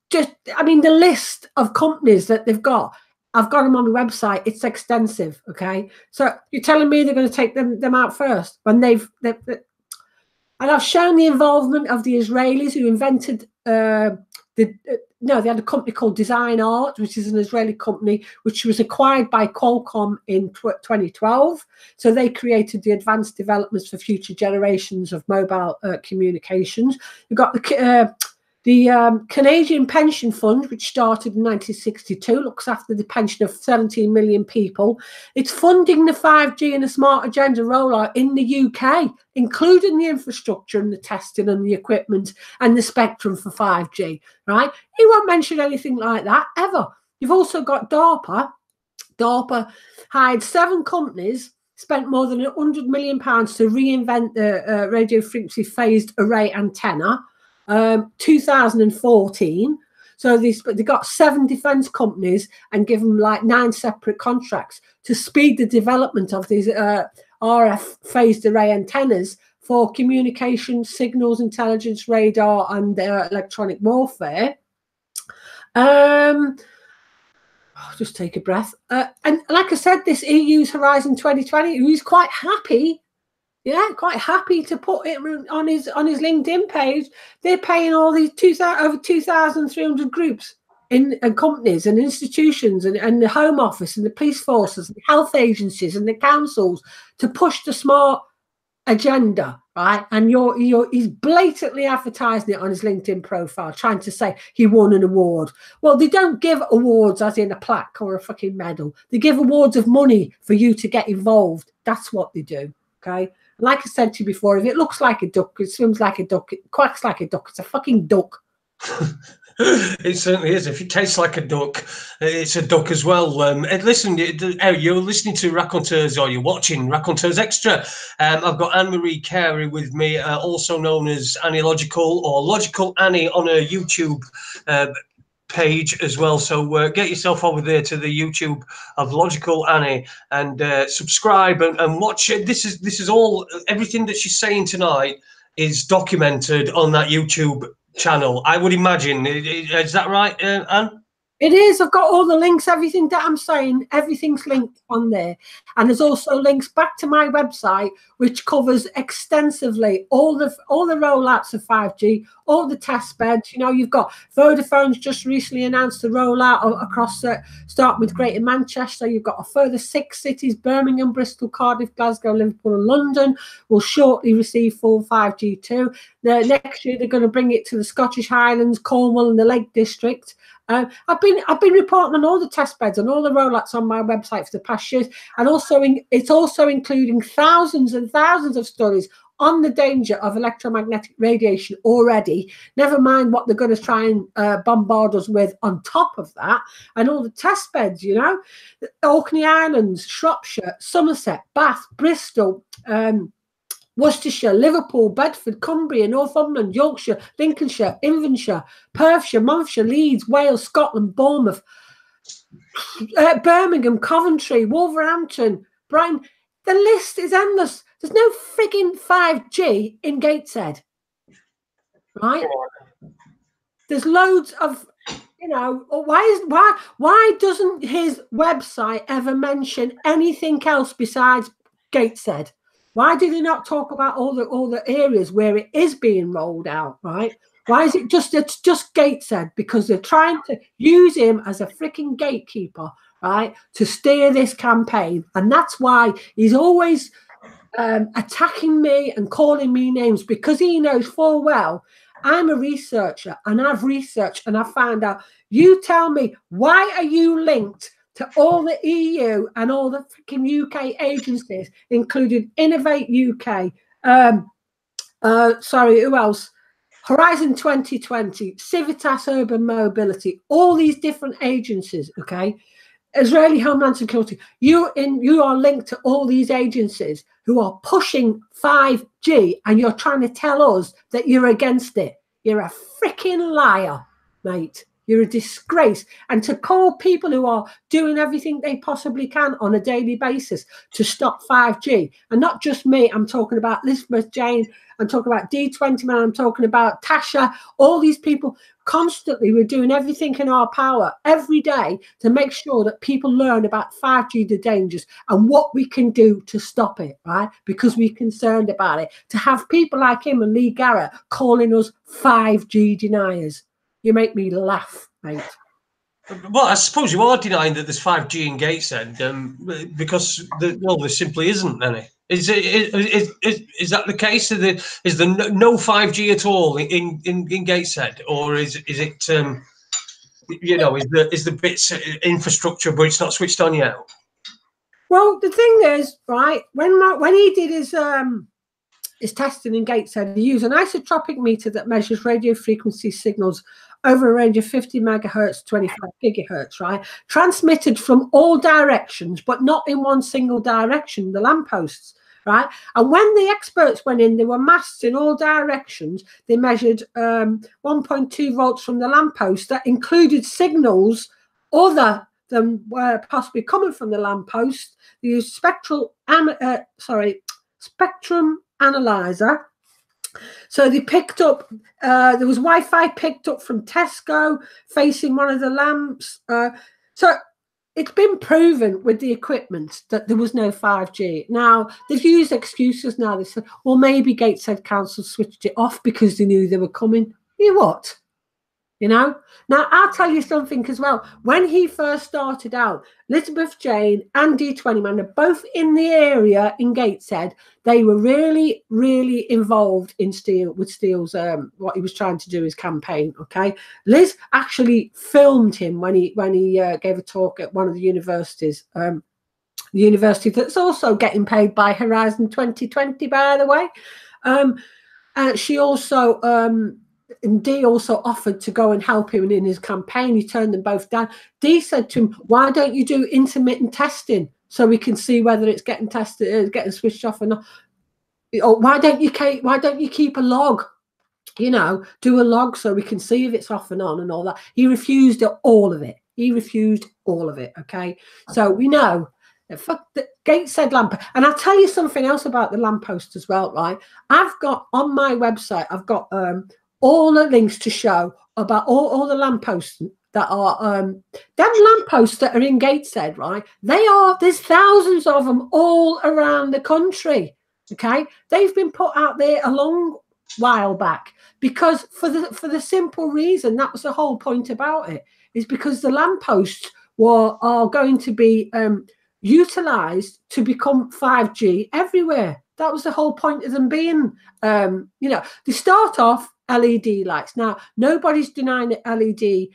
Just, I mean, the list of companies that they've got, I've got them on my website. It's extensive, okay? So you're telling me they're going to take them out first when they've and I've shown the involvement of the Israelis who invented they had a company called Design Art, which is an Israeli company, which was acquired by Qualcomm in 2012. So they created the advanced developments for future generations of mobile communications. You've got the Canadian Pension Fund, which started in 1962, looks after the pension of 17 million people. It's funding the 5G and the smart agenda rollout in the UK, including the infrastructure and the testing and the equipment and the spectrum for 5G, right? He won't mention anything like that, ever. You've also got DARPA. DARPA hired 7 companies, spent more than £100 million to reinvent the radio frequency phased array antenna. 2014. So they got 7 defense companies and give them like 9 separate contracts to speed the development of these RF phased array antennas for communication, signals, intelligence, radar, and electronic warfare. just take a breath. And like I said, this EU's Horizon 2020, who's quite happy, quite happy to put it on his LinkedIn page. They're paying all these over 2,300 groups and companies and institutions and the Home Office and the police forces and the health agencies and the councils to push the smart agenda, right? And he's blatantly advertising it on his LinkedIn profile, trying to say he won an award. Well, they don't give awards as in a plaque or a fucking medal. They give awards of money for you to get involved. That's what they do, okay? Like I said to you before, if it looks like a duck, it swims like a duck, it quacks like a duck, it's a fucking duck. It certainly is. If it tastes like a duck, it's a duck as well. And listen, you're listening to Raconteurs, or you're watching Raconteurs Extra. I've got Ann Marie Carey with me, also known as Annie Logical or Logical Annie on her YouTube page as well. So get yourself over there to the YouTube of Logical Annie and subscribe and watch it. This is all, everything that she's saying tonight is documented on that YouTube channel, I would imagine. Is that right, Anne? It is. I've got all the links, everything that I'm saying, everything's linked on there. And there's also links back to my website, which covers extensively all the rollouts of 5G, all the test beds. You know, you've got Vodafone's just recently announced the rollout across, starting with Greater Manchester. You've got a further 6 cities, Birmingham, Bristol, Cardiff, Glasgow, Liverpool and London will shortly receive full 5G too. Next year, they're going to bring it to the Scottish Highlands, Cornwall and the Lake District. I've been reporting on all the test beds and all the rollouts on my website for the past years, and also it's also including thousands and thousands of studies on the danger of electromagnetic radiation already. Never mind what they're going to try and bombard us with on top of that, and all the test beds. You know, Orkney Islands, Shropshire, Somerset, Bath, Bristol. Worcestershire, Liverpool, Bedford, Cumbria, Northumberland, Yorkshire, Lincolnshire, Inverness, Perthshire, Monmouthshire, Leeds, Wales, Scotland, Bournemouth, Birmingham, Coventry, Wolverhampton, Brighton. The list is endless. There's no frigging 5G in Gateshead, right? There's loads of, you know, why doesn't his website ever mention anything else besides Gateshead? Why do they not talk about all the areas where it is being rolled out, right? Why is it's just Gateshead? Because they're trying to use him as a freaking gatekeeper, right, to steer this campaign. And that's why he's always attacking me and calling me names, because he knows full well I'm a researcher and I've researched and I've found out. You tell me, why are you linked to all the EU and all the freaking UK agencies, including Innovate UK, who else? Horizon 2020, Civitas Urban Mobility, all these different agencies, okay? Israeli Homeland Security, you are linked to all these agencies who are pushing 5G, and you're trying to tell us that you're against it. You're a freaking liar, mate. You're a disgrace. And to call people who are doing everything they possibly can on a daily basis to stop 5G, and not just me, I'm talking about Elizabeth Jane, I'm talking about D20 Man, I'm talking about Tasha, all these people constantly, we're doing everything in our power every day to make sure that people learn about 5G, the dangers, and what we can do to stop it, right? Because we're concerned about it. To have people like him and Lee Garrett calling us 5G deniers. You make me laugh, mate. Well, I suppose you are denying that there's 5G in Gateshead, because there simply isn't any. Is that the case? Is there no 5G at all in Gateshead, or is it you know, is the bits infrastructure but it's not switched on yet? Well, the thing is, right, when he did his testing in Gateshead, he used an isotropic meter that measures radio frequency signals over a range of 50 megahertz, 25 gigahertz, right? Transmitted from all directions, but not in one single direction, the lampposts, right? And when the experts went in, there were masts in all directions. They measured 1.2 volts from the lamppost that included signals other than possibly coming from the lamppost. They used spectrum analyzer. So they picked up, there was Wi-Fi picked up from Tesco facing one of the lamps. So it's been proven with the equipment that there was no 5G. Now, they've used excuses now. They said, well, maybe Gateshead Council switched it off because they knew they were coming. You what? You know? Now, I'll tell you something as well. When he first started out, Elizabeth Jane and D20Man are both in the area in Gateshead. They were really, really involved in Steele's what he was trying to do, his campaign. Okay, Liz actually filmed him when he gave a talk at one of the universities. The university that's also getting paid by Horizon 2020, by the way. She also and Dee also offered to go and help him in his campaign. He turned them both down. Dee said to him, why don't you do intermittent testing so we can see whether it's getting tested, getting switched off or not? Or why don't you keep a log? You know, do a log so we can see if it's off and on and all that. He refused all of it. He refused all of it. Okay. So we know that fuck the Gateshead lamppost. And I'll tell you something else about the lamppost as well, right? I've got on my website, I've got all the links to show about all the lampposts that are them lampposts that are in Gateshead, right? There's thousands of them all around the country. Okay, they've been put out there a long while back because for the simple reason, that was the whole point about it, is because the lampposts are going to be utilized to become 5G everywhere. That was the whole point of them being, you know, they start off LED lights. Now, nobody's denying that LED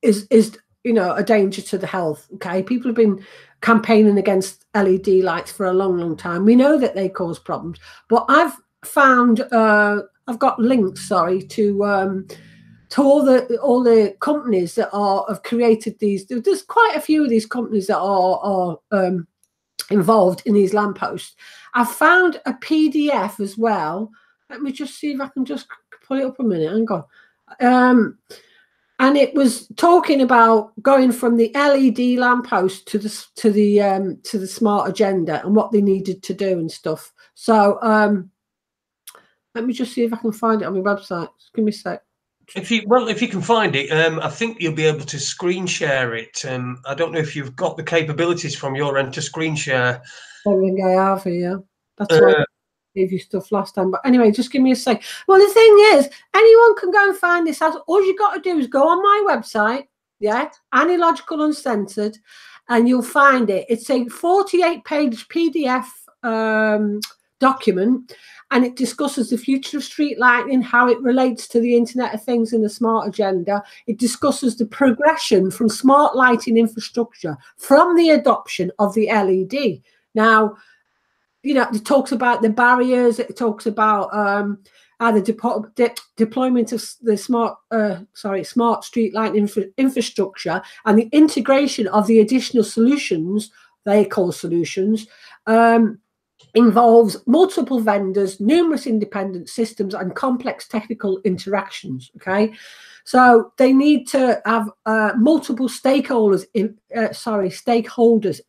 is you know, a danger to the health. Okay, people have been campaigning against LED lights for a long, long time. We know that they cause problems, but I've found I've got links, sorry, to all the companies that have created these. There's quite a few of these companies that are involved in these lampposts. I found a PDF as well. Let me just see if I can just pull it up a minute. Hang on. And it was talking about going from the LED lamppost to the smart agenda and what they needed to do and stuff. So let me just see if I can find it on my website. Just give me a sec. If you can find it, I think you'll be able to screen share it. I don't know if you've got the capabilities from your end to screen share. I think I have here. That's why I gave you stuff last time. But anyway, just give me a sec. Well, the thing is, anyone can go and find this out. All you got to do is go on my website, yeah, Analogical Uncensored, and you'll find it. It's a 48-page PDF document, and it discusses the future of street lighting, how it relates to the Internet of Things and the smart agenda. It discusses the progression from smart lighting infrastructure from the adoption of the LED. Now, you know, it talks about the barriers. It talks about how the deployment of the smart street lighting infrastructure and the integration of the additional solutions, they call solutions, involves multiple vendors, numerous independent systems, and complex technical interactions. Okay, so they need to have multiple stakeholders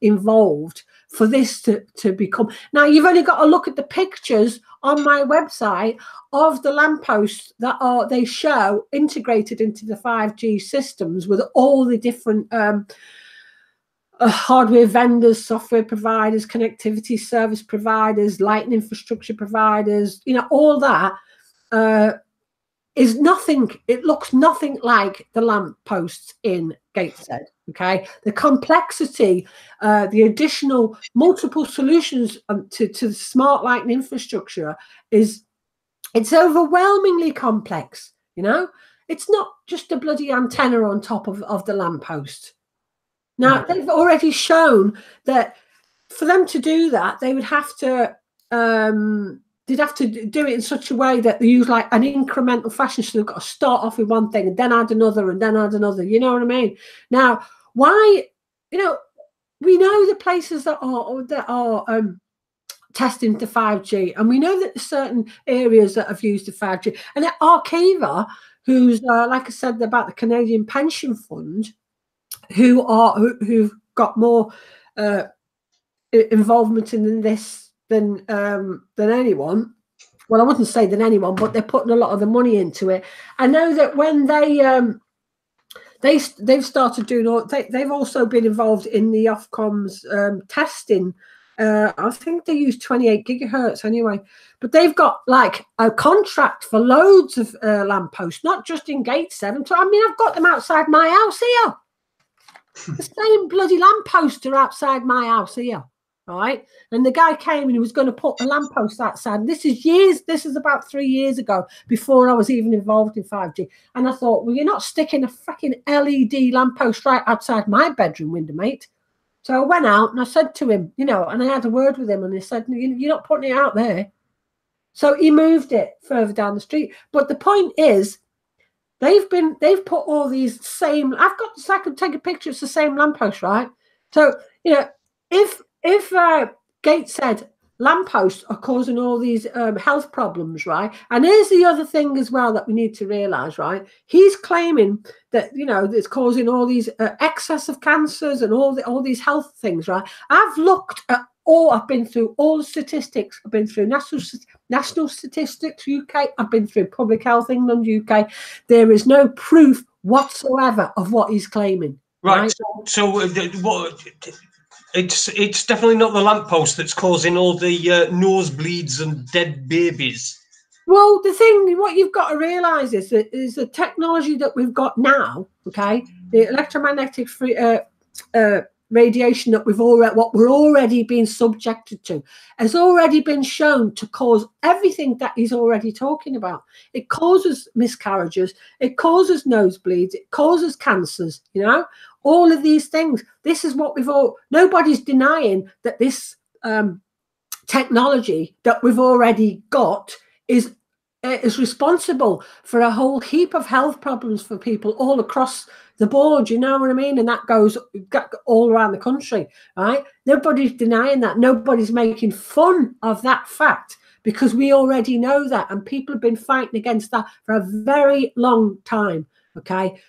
involved for this to become. Now, you've only got to look at the pictures on my website of the lampposts that they show integrated into the 5G systems with all the different hardware vendors, software providers, connectivity service providers, lighting infrastructure providers, you know, all that is nothing. It looks nothing like the lampposts in Gateshead. Okay, the complexity, the additional multiple solutions to the smart lighting infrastructure it's overwhelmingly complex. You know, it's not just a bloody antenna on top of the lamppost. Now, they've already shown that for them to do that, they would have to they'd have to do it in such a way that they use like an incremental fashion. So they've got to start off with one thing and then add another and then add another. You know what I mean? Now, why? You know, we know the places that are testing to 5G, and we know that there's certain areas that have used the 5G. And at Arkiva, who's like I said about the Canadian Pension Fund, who've got more involvement in this than anyone. Well, I wouldn't say than anyone, but they're putting a lot of the money into it. I know that when they've started doing all. They've also been involved in the Ofcom's testing. I think they use 28 gigahertz anyway, but they've got like a contract for loads of lampposts, not just in Gate 7. I mean, I've got them outside my house here. The same bloody lampposts are outside my house here, right? And the guy came and he was going to put a lamppost outside. This is about 3 years ago, before I was even involved in 5G. And I thought, well, you're not sticking a freaking LED lamppost right outside my bedroom window, mate. So I went out and I said to him, you know, and I had a word with him, and he said, you're not putting it out there. So he moved it further down the street. But the point is, they've put all these same. I could take a picture. It's the same lamppost, right? So you know, if Gates said lampposts are causing all these health problems, right? And here's the other thing as well that we need to realise, right? He's claiming that, you know, it's causing all these excess of cancers and all these health things, right? I've looked at I've been through all the statistics. I've been through national statistics UK. I've been through Public Health England UK. There is no proof whatsoever of what he's claiming. Right. So what? It's definitely not the lamppost that's causing all the nosebleeds and dead babies. Well, What you've got to realise is that the technology that we've got now, okay, the electromagnetic radiation that what we're already being subjected to has already been shown to cause everything that he's already talking about. It causes miscarriages, it causes nosebleeds, it causes cancers, you know, all of these things. This is what nobody's denying that this technology that we've already got is responsible for a whole heap of health problems for people all across the board, you know what I mean? And that goes all around the country, right? Nobody's denying that. Nobody's making fun of that fact, because we already know that, and people have been fighting against that for a very long time,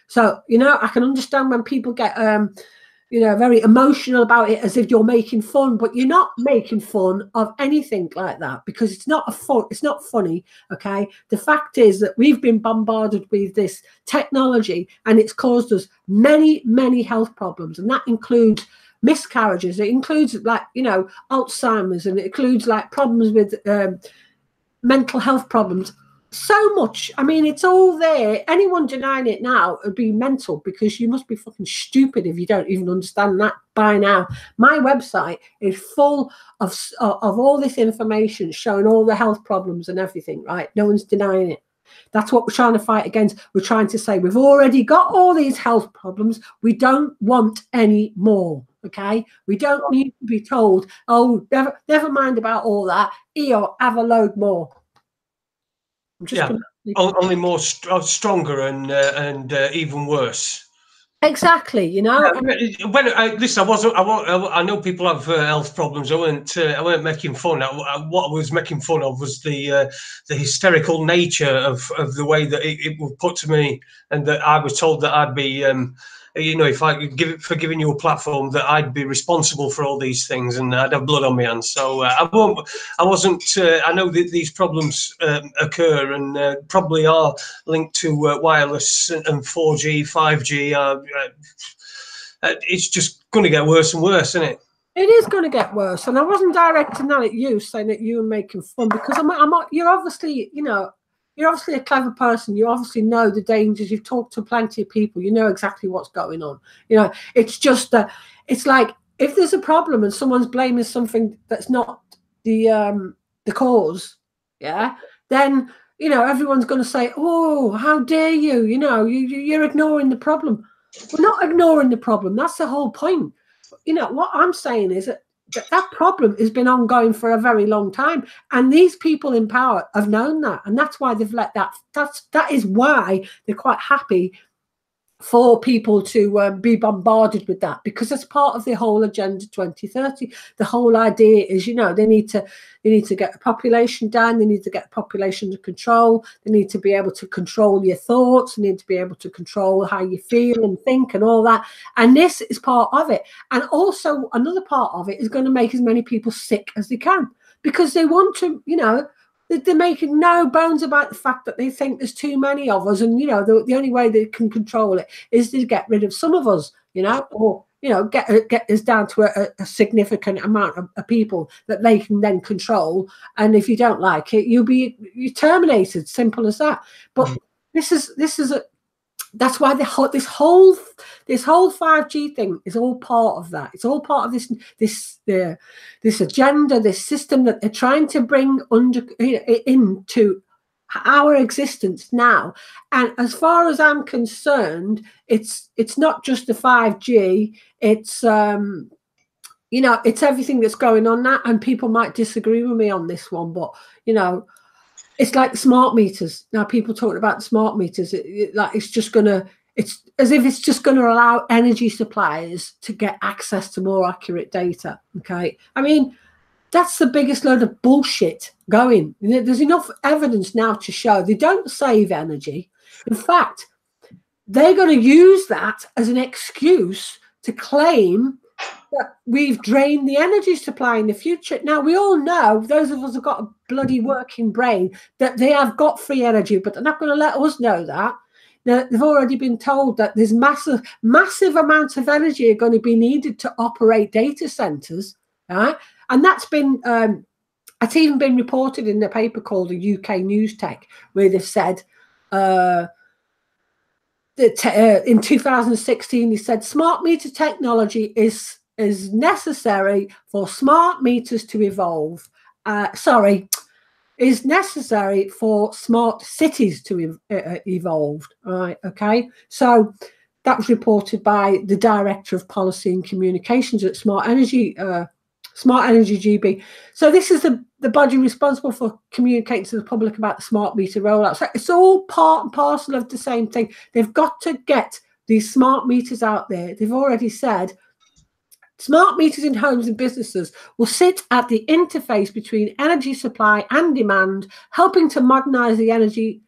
so, you know, I can understand when people get you know, very emotional about it, as if you're making fun, but you're not making fun of anything like that, because it's not funny, okay? The fact is that we've been bombarded with this technology, and it's caused us many health problems, and that includes miscarriages, it includes, like, you know, Alzheimer's, and it includes like problems with mental health problems. So much. I mean, it's all there. Anyone denying it now would be mental, because you must be fucking stupid if you don't even understand that by now. My website is full of all this information showing all the health problems and everything, right? No one's denying it. That's what we're trying to fight against. We're trying to say we've already got all these health problems. We don't want any more. Okay, we don't need to be told, oh, never mind about all that. Here, have a load more. Only more stronger and even worse. Exactly, you know. Listen, I know people have health problems. I weren't making fun. What I was making fun of was the hysterical nature of the way that it was put to me, and that I was told that I'd be, you know, if I could for giving you a platform, that I'd be responsible for all these things, and I'd have blood on my hands. So I wasn't. I know that these problems occur, and probably are linked to wireless and 4G, 5G. It's just going to get worse and worse, isn't it? It is going to get worse, and I wasn't directing that at you, saying that you were making fun, because you're obviously, you know. You're obviously a clever person. You obviously know the dangers. You've talked to plenty of people. You know exactly what's going on. You know, it's just that it's like, if there's a problem and someone's blaming something that's not the cause, yeah, then, you know, everyone's going to say, oh, how dare you? You know, you're ignoring the problem. We're not ignoring the problem. That's the whole point. You know, what I'm saying is that problem has been ongoing for a very long time, and these people in power have known that, and that's why they've let that is why they're quite happy for people to be bombarded with that, because that's part of the whole Agenda 2030. The whole idea is, you know, they need to get the population down, they need to get the population under control, they need to be able to control your thoughts, they need to be able to control how you feel and think and all that. And this is part of it. And also another part of it is going to make as many people sick as they can, because they want to, you know, they're making no bones about the fact that they think there's too many of us, and you know the only way they can control it is to get rid of some of us, you know, or you know get us down to a significant amount of people that they can then control. And if you don't like it, you're terminated. Simple as that. But this is a that's why this whole 5G thing is all part of that. It's all part of this agenda, this system that they're trying to bring into our existence now. And as far as I'm concerned, it's not just the 5G. It's you know, it's everything that's going on now. And people might disagree with me on this one, but you know. It's like the smart meters. Now people talking about the smart meters. It's as if it's just gonna allow energy suppliers to get access to more accurate data. Okay, I mean that's the biggest load of bullshit going. There's enough evidence now to show they don't save energy. In fact, they're going to use that as an excuse to claim that we've drained the energy supply in the future. Now, we all know, those of us who've got a bloody working brain, that they have got free energy, but they're not going to let us know that. Now, they've already been told that there's massive amounts of energy are going to be needed to operate data centers. Right? And that's been, it's even been reported in a paper called the UK News Tech, where they've said, in 2016, they said smart meter technology is necessary for smart meters to evolve. Is necessary for smart cities to evolve. All right, okay. So that was reported by the Director of Policy and Communications at Smart Energy GB. So this is the body responsible for communicating to the public about the smart meter rollout. So it's all part and parcel of the same thing. They've got to get these smart meters out there. They've already said smart meters in homes and businesses will sit at the interface between energy supply and demand, helping to modernize the energy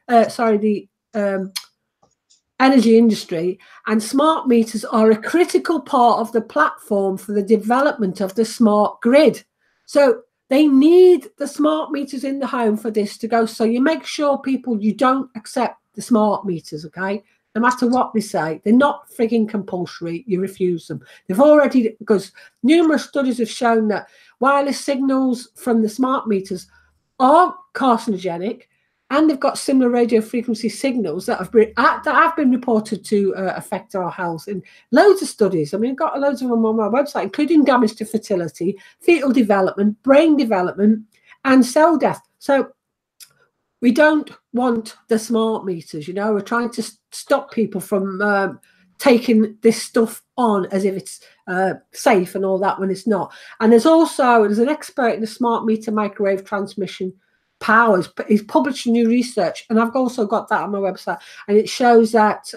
industry. And smart meters are a critical part of the platform for the development of the smart grid. So they need the smart meters in the home for this to go. So you make sure you don't accept the smart meters, okay? No matter what they say, they're not freaking compulsory. You refuse them. They've already, because numerous studies have shown that wireless signals from the smart meters are carcinogenic, and they've got similar radio frequency signals that have been reported to affect our health in loads of studies. I mean, I've got loads of them on my website, including damage to fertility, fetal development, brain development, and cell death. So we don't want the smart meters, you know. We're trying to stop people from taking this stuff on as if it's safe and all that when it's not. And there's an expert in the smart meter microwave transmission powers. He's published new research, and I've also got that on my website, and it shows that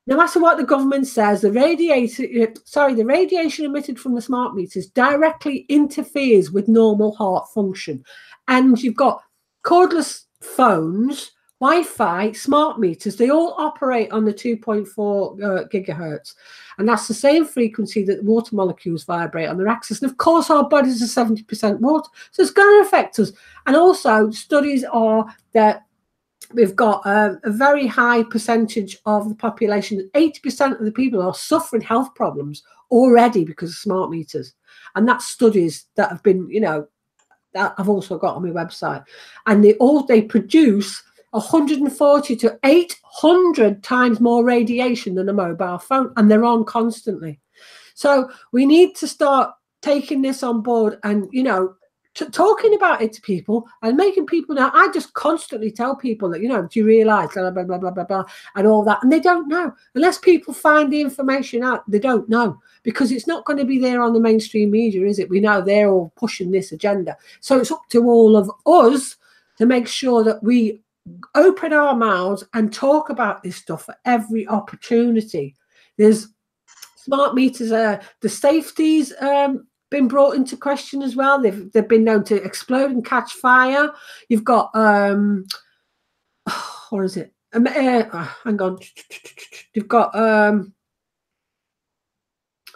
no matter what the government says, the radiation emitted from the smart meters directly interferes with normal heart function. And you've got cordless phones, Wi-Fi, smart meters, they all operate on the 2.4 gigahertz. And that's the same frequency that the water molecules vibrate on their axis. And of course, our bodies are 70% water, so it's going to affect us. And also, studies are that we've got a very high percentage of the population, 80% of the people are suffering health problems already because of smart meters. And that's studies that have been, you know, that I've also got on my website. And they produce 140 to 800 times more radiation than a mobile phone, and they're on constantly. So we need to start taking this on board and, you know, talking about it to people and making people know. I just constantly tell people that, you know, do you realize blah, blah, blah, blah, blah, blah, and all that. And they don't know. Unless people find the information out, they don't know, because it's not going to be there on the mainstream media, is it? We know they're all pushing this agenda. So it's up to all of us to make sure that we open our mouths and talk about this stuff at every opportunity. There's smart meters, the safety's been brought into question as well. They've been known to explode and catch fire. You've got what is it? Hang on. You've got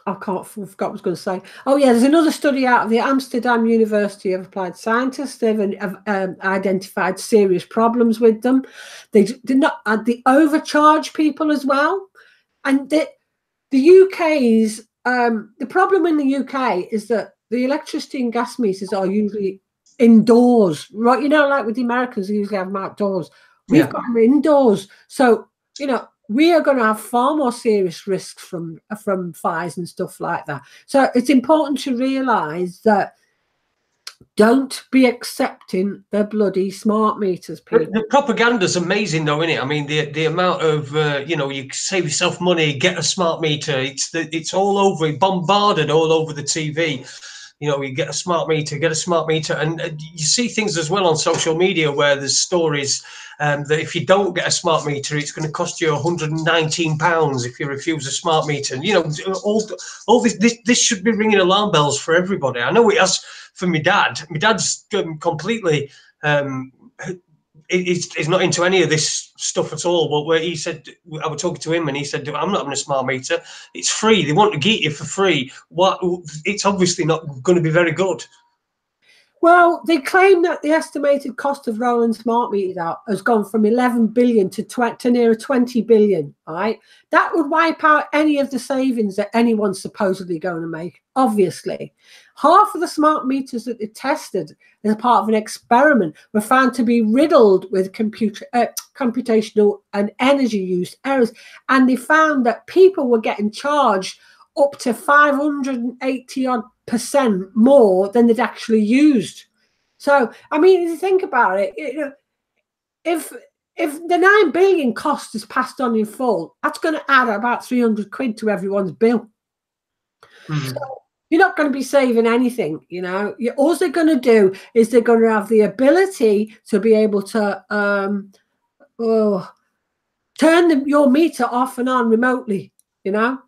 I forgot what I was going to say. Oh yeah, there's another study out of the Amsterdam University of Applied Scientists. They've identified serious problems with them. They did not. They overcharge people as well, and the UK's the problem in the UK is that the electricity and gas meters are usually indoors, right? You know, like with the Americans, they usually have them outdoors. We've got them indoors, so you know we are going to have far more serious risks from fires and stuff like that. So it's important to realise that don't be accepting the bloody smart meters, people. The propaganda's amazing, though, isn't it? I mean, the amount of you know, you save yourself money, get a smart meter. It's all over, bombarded all over the TV. You know, you get a smart meter, and you see things as well on social media where there's stories that if you don't get a smart meter, it's going to cost you £119 if you refuse a smart meter. And, you know, all this should be ringing alarm bells for everybody. I know it has for my dad. My dad's completely he's not into any of this stuff at all. But where he said, I was talking to him, and he said, "I'm not having a smart meter. It's free. They want to get you for free. What? It's obviously not going to be very good." Well, they claim that the estimated cost of rolling smart meters out has gone from 11 billion to near 20 billion, right? That would wipe out any of the savings that anyone's supposedly going to make, obviously. Half of the smart meters that they tested as part of an experiment were found to be riddled with computational and energy use errors. And they found that people were getting charged up to 580% more than they'd actually used. So, I mean, if you think about it, you know, if the 9 billion cost is passed on in full, that's going to add about 300 quid to everyone's bill. Mm-hmm. So you're not going to be saving anything, you know. All they're going to do is they're going to have the ability to be able to turn your meter off and on remotely, you know.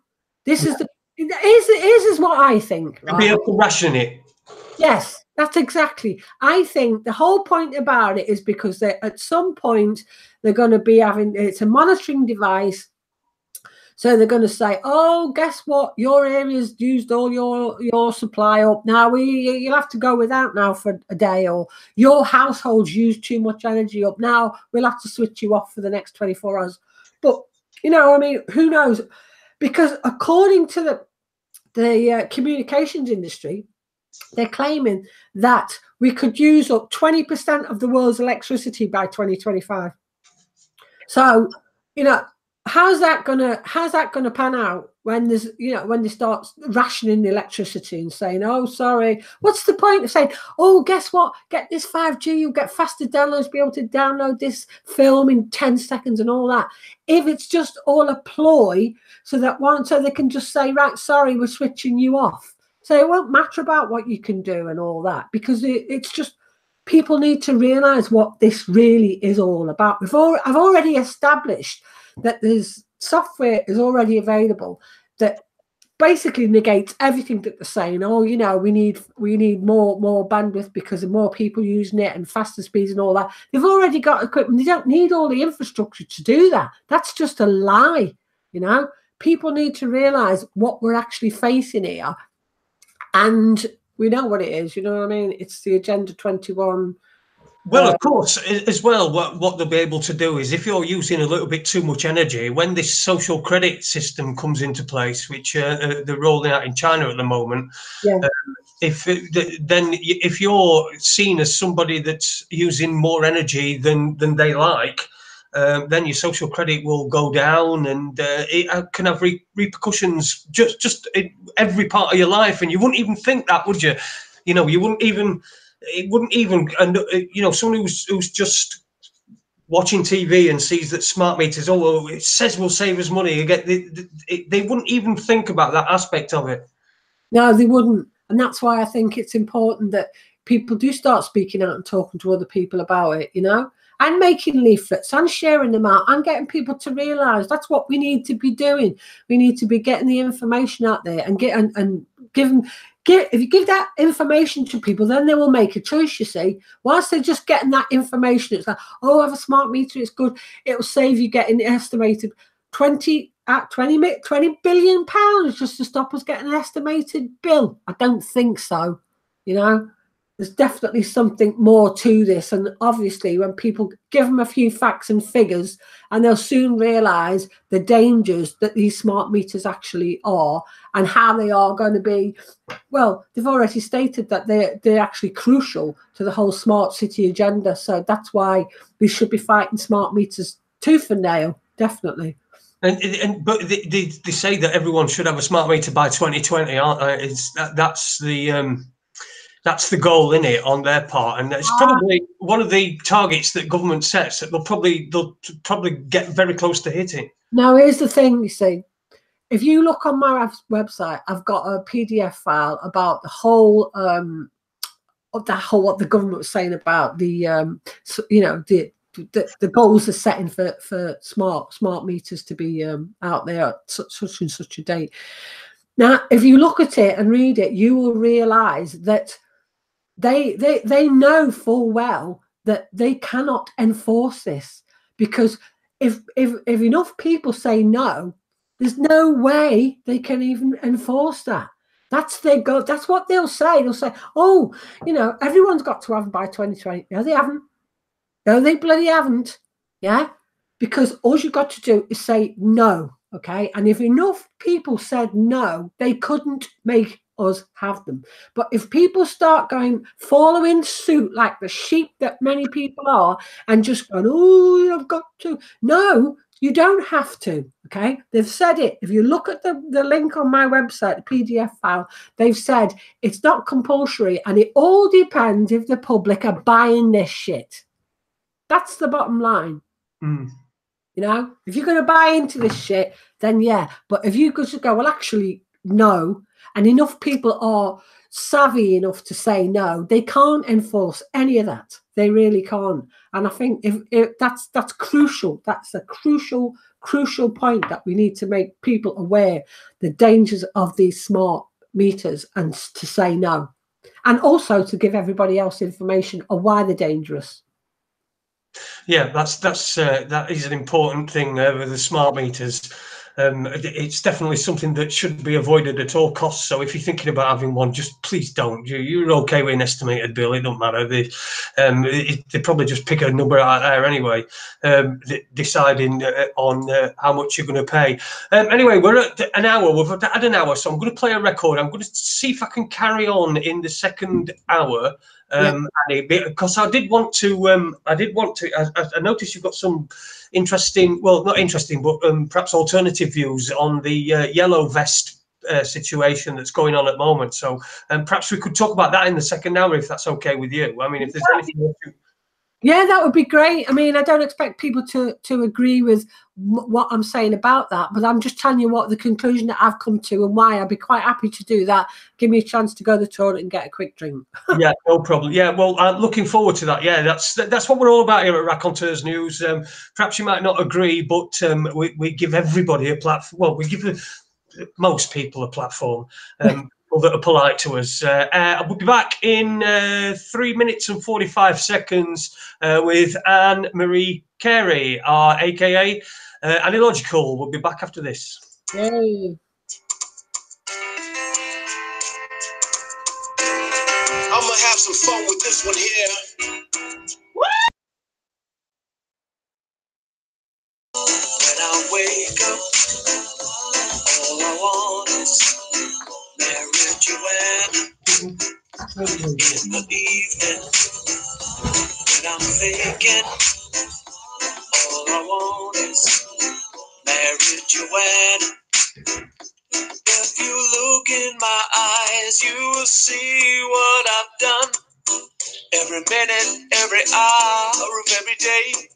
This is is what I think. Right? Be able to ration it. Yes, that's exactly. I think the whole point about it is because at some point they're going to be having, it's a monitoring device. So they're going to say, "Oh, guess what? Your area's used all your supply up. Now you'll have to go without now for a day, or your household's used too much energy up. Now we'll have to switch you off for the next 24 hours." But you know, I mean, who knows? Because according to the communications industry, they're claiming that we could use up 20% of the world's electricity by 2025. So, you know, how's that gonna pan out when there's, you know, when they start rationing the electricity and saying, "Oh, sorry, what's the point of saying, oh, guess what? Get this 5G, you'll get faster downloads, be able to download this film in 10 seconds and all that." If it's just all a ploy so they can just say, "Right, sorry, we're switching you off." So it won't matter about what you can do and all that, because it's just, people need to realize what this really is all about. I've already established that there's software is already available that basically negates everything that they're saying. "Oh, you know, we need more bandwidth because of more people using it and faster speeds and all that." They've already got equipment. They don't need all the infrastructure to do that. That's just a lie. You know, people need to realize what we're actually facing here, and we know what it is. You know what I mean? It's the Agenda 21. Well, of course, as well, what they'll be able to do is, if you're using a little bit too much energy, when this social credit system comes into place, which they're rolling out in China at the moment, if you're seen as somebody that's using more energy than they like, then your social credit will go down, and it can have repercussions just in every part of your life. And you wouldn't even think that, would you? You know, you wouldn't even. It wouldn't even, and you know, someone who's just watching TV and sees that smart meters, oh, it says will save us money. They wouldn't even think about that aspect of it. No, they wouldn't, and that's why I think it's important that people do start speaking out and talking to other people about it. You know, and making leaflets and sharing them out and getting people to realise that's what we need to be doing. We need to be getting the information out there and give them. If you give that information to people, then they will make a choice, you see. Whilst they're just getting that information, it's like, "Oh, have a smart meter, it's good. It will save you getting estimated 20 at 20 billion pounds just to stop us getting an estimated bill? I don't think so. You know, there's definitely something more to this. And obviously, when people give them a few facts and figures, and they'll soon realise the dangers that these smart meters actually are and how they are going to be. Well, they've already stated that they're actually crucial to the whole smart city agenda. So that's why we should be fighting smart meters tooth and nail, definitely. But they say that everyone should have a smart meter by 2020, aren't they? That's the goal, in it, on their part, and it's probably one of the targets that government sets that they'll probably get very close to hitting. Now, here's the thing, you see. If you look on my website, I've got a PDF file about the whole what the government was saying about the you know, the goals are setting for smart meters to be out there at such and such a date. Now, if you look at it and read it, you will realise that they know full well that they cannot enforce this, because if enough people say no, there's no way they can even enforce that. That's their goal. That's what they'll say. They'll say, oh, you know, everyone's got to have them by 2020. No, they haven't. No, they bloody haven't. Yeah, because all you've got to do is say no. Okay, and if enough people said no, they couldn't make us have them. But if people start following suit like the sheep that many people are, and just going, oh, I've got to. No, you don't have to. Okay, they've said it. If you look at the link on my website, the PDF file, they've said it's not compulsory, and it all depends if the public are buying this shit. That's the bottom line. You know, if you're going to buy into this shit, then yeah. But if you could just go, well, actually, no, and enough people are savvy enough to say no, they can't enforce any of that. They really can't. And I think if that's crucial. That's a crucial point that we need to make people aware the dangers of these smart meters and to say no, and also to give everybody else information on why they're dangerous. Yeah, that is an important thing with the smart meters. It's definitely something that should be avoided at all costs. So if you're thinking about having one, just please don't. You're okay with an estimated bill. It don't matter. They probably just pick a number out there anyway, deciding on how much you're going to pay. Anyway, we're at an hour. We've had an hour, so I'm going to play a record. I'm going to see if I can carry on in the second hour. Because I did want to. I noticed you've got some interesting, well, not interesting, but perhaps alternative views on the yellow vest situation that's going on at the moment. So perhaps we could talk about that in the second hour, if that's okay with you. I mean, if there's anything else you... Yeah, that would be great. I mean, I don't expect people to agree with what I'm saying about that, but I'm just telling you what the conclusion that I've come to and why. I'd be quite happy to do that. Give me a chance to go to the toilet and get a quick drink. Yeah, no problem. Yeah, well, I'm looking forward to that. Yeah, that's what we're all about here at Raconteurs News. Perhaps you might not agree, but we give everybody a platform. Well, we give most people a platform. That are polite to us. We'll be back in 3 minutes and 45 seconds with Ann Marie Carey, aka Analogical. We'll be back after this. Yay. I'm gonna have some fun with this one here. When I wake up, all I want is Mary Joanna. In the evening, when I'm thinking, all I want is Mary Joanna. If you look in my eyes, you will see what I've done. Every minute, every hour of every day.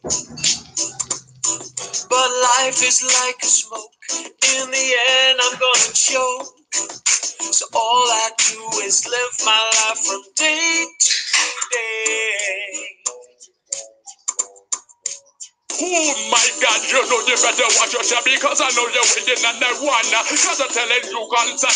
But life is like a smoke. In the end, I'm gonna choke. So all I do is live my life from day to day. Oh my God, you know you better watch yourself because I know you're waiting on that one. Cause I'm telling you, constant.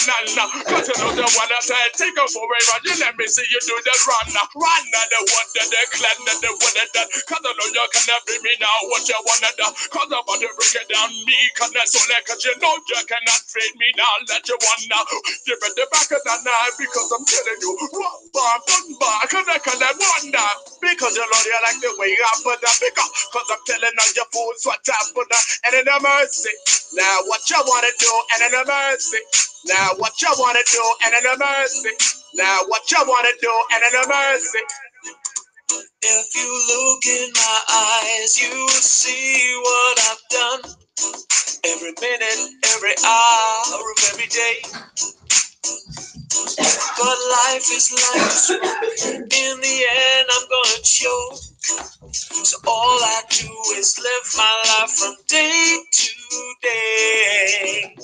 Cause you know the one that said, take a forever run. You let me see you do that run. Run and the one that they clan and the one that done. Cause I know you cannot be me now what you wanna do. Cause I'm about to break it down me. Cause that's so like, cause you know you cannot trade me now. Let you want now. You better back it down now because I'm telling you. Rock bar, gun bar, cause I cannot wonder. Because you know you like the way I put that bigger. Cause I'm telling all you fools what I put that. And in the mercy. Now what you wanna do and in the mercy. Now what you wanna do and in the mercy. Now what you wanna do and in the mercy. If you look in my eyes, you will see what I've done. Every minute, every hour of every day. But life is like a smoke. In the end, I'm gonna choke. So all I do is live my life from day to day.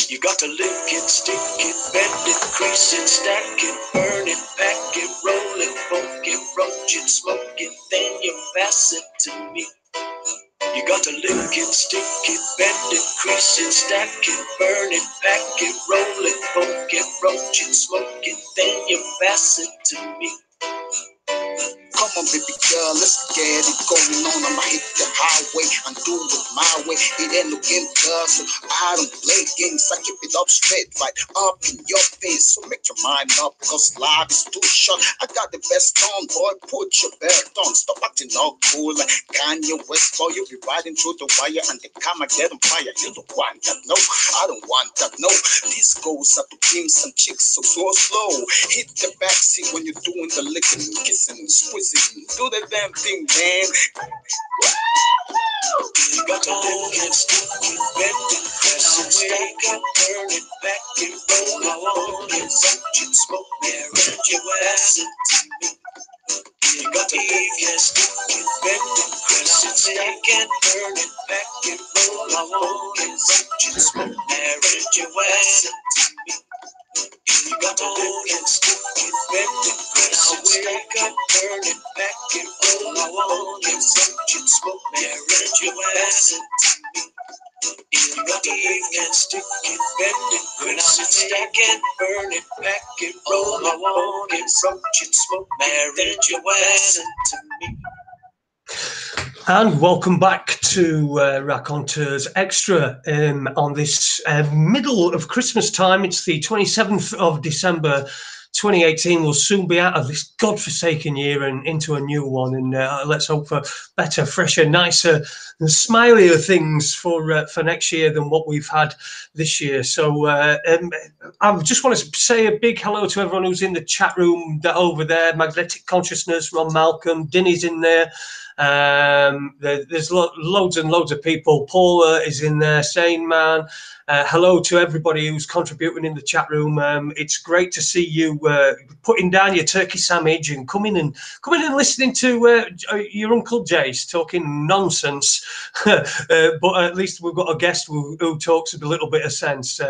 You got to lick it, stick it, bend it, crease it, stack it, burn it, pack it, roll it, poke it, roach it, smoke it, then you pass it to me. You got to lick it, stick it, bend it, crease it, stack it, burn it, pack it, roll it, poke it, roach it, smoke it, then you pass it to me. Come on, baby girl, let's get it going on. I'ma hit the highway and do it my way. It ain't no game, girl, so I don't play games. I keep it up straight, right up in your face. So make your mind up, cause life is too short. I got the best on, boy, put your belt on. Stop acting all cool like Kanye West, boy. You be riding through the wire and the camera get on fire. You don't want that, no, I don't want that, no. This goes up to pimps and chicks, so slow. Hit the backseat when you're doing the licking, kissing, squeezing. Do the damn thing, man. You got to lick it, stick it, bend it, press it, stack it, burn it, back it, roll it, roll it, such it, smoke it, rent your ass it to me. You got to lick it, stick it, bend it, press it, stack it, burn it, back it, roll it, roll it, such it, smoke it, rent your ass it to me. You got to lick it, stick it, bend it, press it, stack it, burn it, back it, roll it, such it, smoke it, rent your ass it to me. You got to lick it, stick it, bend it, press it, stack it, burn it, back it, roll it, such it, smoke it, rent your ass it to me. And welcome back to Raconteurs Extra on this middle of Christmas time. It's the 27th of December 2018. We'll soon be out of this godforsaken year and into a new one. And let's hope for better, fresher, nicer and smilier things for next year than what we've had this year. So I just want to say a big hello to everyone who's in the chat room over there. Magnetic Consciousness, Ron Malcolm, Dinny's in there. There's loads and loads of people. Paula is in there, Sane Man. Hello to everybody who's contributing in the chat room. It's great to see you putting down your turkey sandwich and coming and listening to your Uncle Jay's talking nonsense. But at least we've got a guest who talks with a little bit of sense.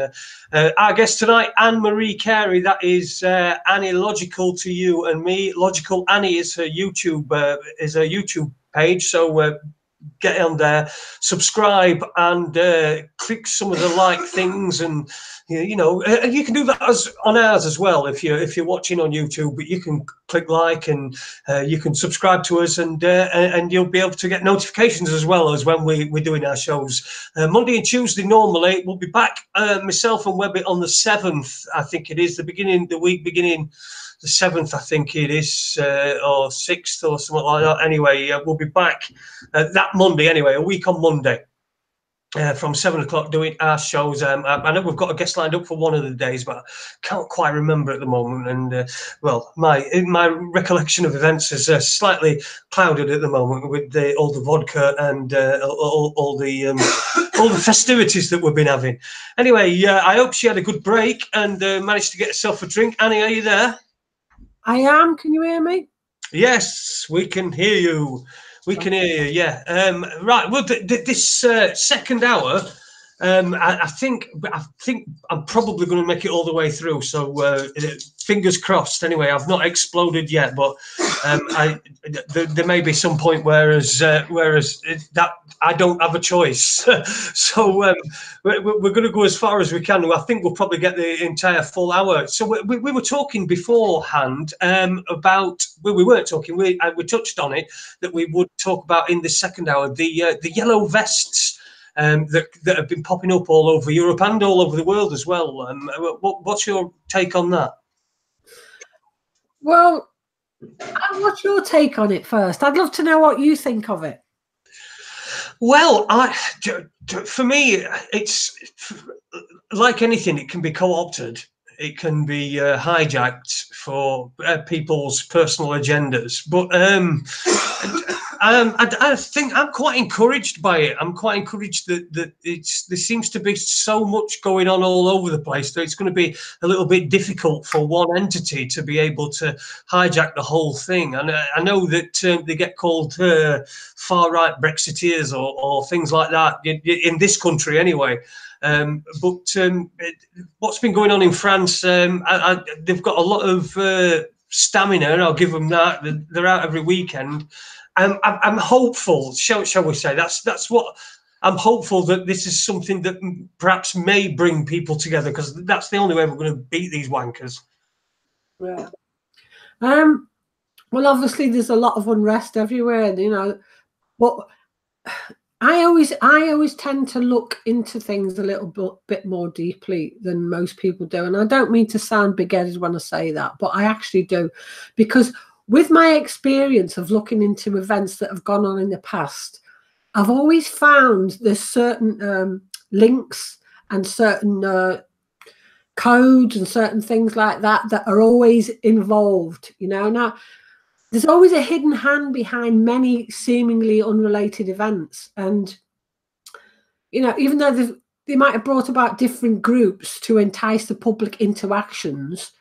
Our guest tonight, Ann Marie Carey. That is Annie Logical to you and me. Logical Annie is her YouTube page. So get on there, subscribe, and click some of the like things, and you can do that on ours as well if you're watching on YouTube. But you can click like and you can subscribe to us, and you'll be able to get notifications as well as when we're doing our shows. Monday and Tuesday normally. We'll be back, myself and Webby, on the 7th. I think it is the week beginning the 7th, I think it is, or 6th or something like that. Anyway, we'll be back that Monday anyway, a week on Monday, from 7 o'clock doing our shows. I know we've got a guest lined up for one of the days, but I can't quite remember at the moment. And well, my recollection of events is slightly clouded at the moment with all the vodka and all the festivities that we've been having. Anyway, I hope she had a good break and managed to get herself a drink. Annie, are you there? I am. Can you hear me? Yes, we can hear you. We can hear you. Yeah. Right. Well, this second hour, I think I'm probably going to make it all the way through. So fingers crossed. Anyway, I've not exploded yet, but there may be some point whereas that I don't have a choice. So we're going to go as far as we can. I think we'll probably get the entire full hour. So we were talking beforehand about. Well, we weren't talking. We touched on it that we would talk about in the second hour the yellow vests. That have been popping up all over Europe and all over the world as well. What's your take on that? Well, what's your take on it first? I'd love to know what you think of it. Well, for me, it's like anything. It can be co-opted. It can be hijacked for people's personal agendas. But I think I'm quite encouraged by it. I'm quite encouraged that there seems to be so much going on all over the place that it's going to be a little bit difficult for one entity to be able to hijack the whole thing. And I know that they get called far-right Brexiteers or things like that in this country anyway. But what's been going on in France, they've got a lot of stamina, I'll give them that. They're out every weekend. I'm hopeful, shall we say, that's what I'm hopeful, that this is something that perhaps may bring people together, because that's the only way we're going to beat these wankers. Yeah. Well, obviously there's a lot of unrest everywhere, you know, but I always tend to look into things a little bit more deeply than most people do. And I don't mean to sound big-headed when I say that, but I actually do, because with my experience of looking into events that have gone on in the past, I've always found there's certain links and certain codes and certain things like that that are always involved, you know. Now, there's always a hidden hand behind many seemingly unrelated events. And, you know, even though they might have brought about different groups to entice the public interactions,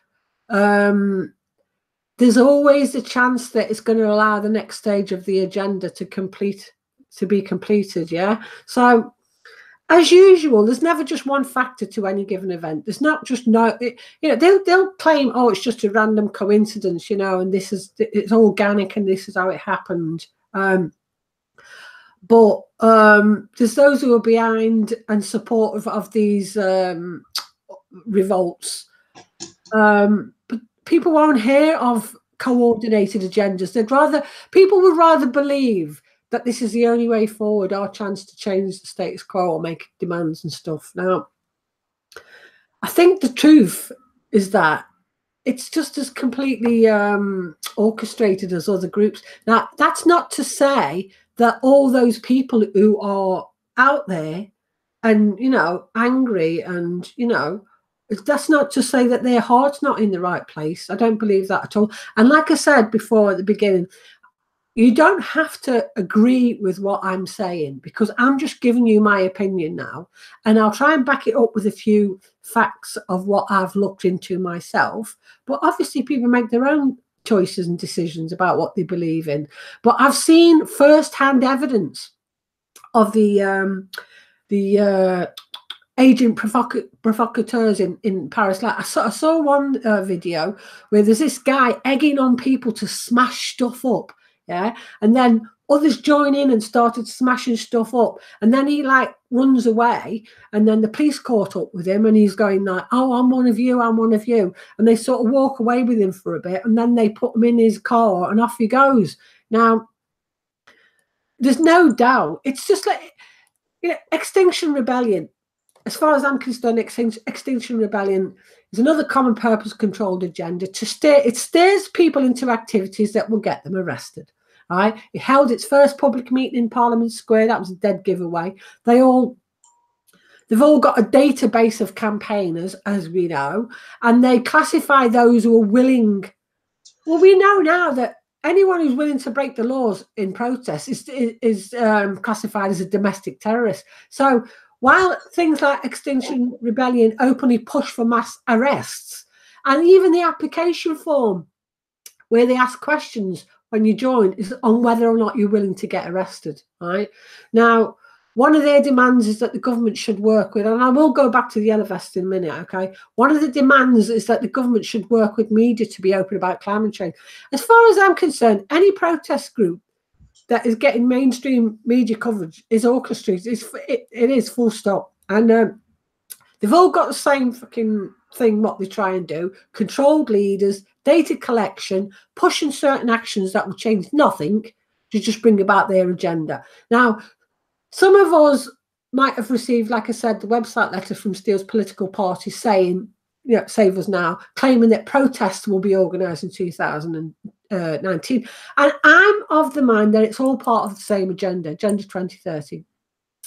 there's always a chance that it's going to allow the next stage of the agenda to be completed. Yeah. So, as usual, there's never just one factor to any given event. There's not just you know, they'll claim, oh, it's just a random coincidence, you know, and it's organic and this is how it happened. But there's those who are behind and supportive of these revolts. But people won't hear of coordinated agendas. People would rather believe that this is the only way forward, our chance to change the status quo or make demands and stuff. Now, I think the truth is that it's just as completely orchestrated as other groups. Now, that's not to say that all those people who are out there and, you know, angry and, you know, that's not to say that their heart's not in the right place. I don't believe that at all. And like I said before at the beginning, you don't have to agree with what I'm saying, because I'm just giving you my opinion now, and I'll try and back it up with a few facts of what I've looked into myself. But obviously people make their own choices and decisions about what they believe in. But I've seen first-hand evidence of the agent provocateurs in Paris. Like I saw one video where there's this guy egging on people to smash stuff up. Yeah, and then others join in and started smashing stuff up, and then he like runs away, and then the police caught up with him, and he's going like, "Oh, I'm one of you, I'm one of you," and they sort of walk away with him for a bit, and then they put him in his car, and off he goes. Now, there's no doubt, it's just like, you know, Extinction Rebellion. As far as I'm concerned, Extinction Rebellion is another common purpose controlled agenda it steers people into activities that will get them arrested. All right. It held its first public meeting in Parliament Square. That was a dead giveaway. They've all got a database of campaigners, as we know, and they classify those who are willing. Well, we know now that anyone who's willing to break the laws in protest is classified as a domestic terrorist. So, while things like Extinction Rebellion openly push for mass arrests, and even the application form where they ask questions when you join is on whether or not you're willing to get arrested, right? Now, one of their demands is that the government should work with, and I will go back to the yellow vest in a minute, okay? One of the demands is that the government should work with media to be open about climate change. As far as I'm concerned, any protest group that is getting mainstream media coverage is orchestrated. It is full stop. And they've all got the same fucking thing, what they try and do: controlled leaders, data collection, pushing certain actions that will change nothing to just bring about their agenda. Now, some of us might have received, like I said, the website letter from Steele's political party saying, you know, Save Us Now, claiming that protests will be organised in 2019. And I'm of the mind that it's all part of the same agenda, Agenda 2030.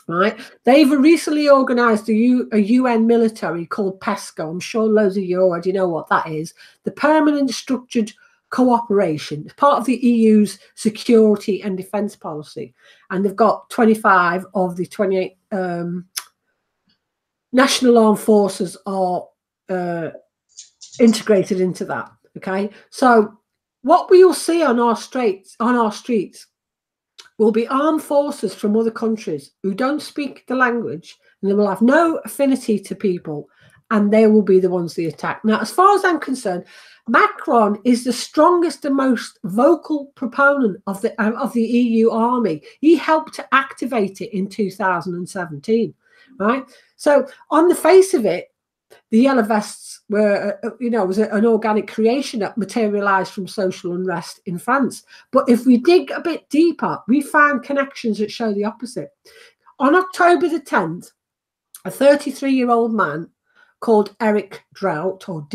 Right? They've recently organised a UN military called PESCO. I'm sure loads of you already know what that is. The Permanent Structured Cooperation. It's part of the EU's security and defence policy. And they've got 25 of the 28 national armed forces are integrated into that. Okay. So what we will see on our streets will be armed forces from other countries who don't speak the language, and they will have no affinity to people, and they will be the ones they attack. Now, as far as I'm concerned, Macron is the strongest and most vocal proponent of the EU army. He helped to activate it in 2017, right? So on the face of it, the yellow vests were, was an organic creation that materialized from social unrest in France. But if we dig a bit deeper, we find connections that show the opposite. On October the 10th, a 33-year-old man called Eric Drouet, or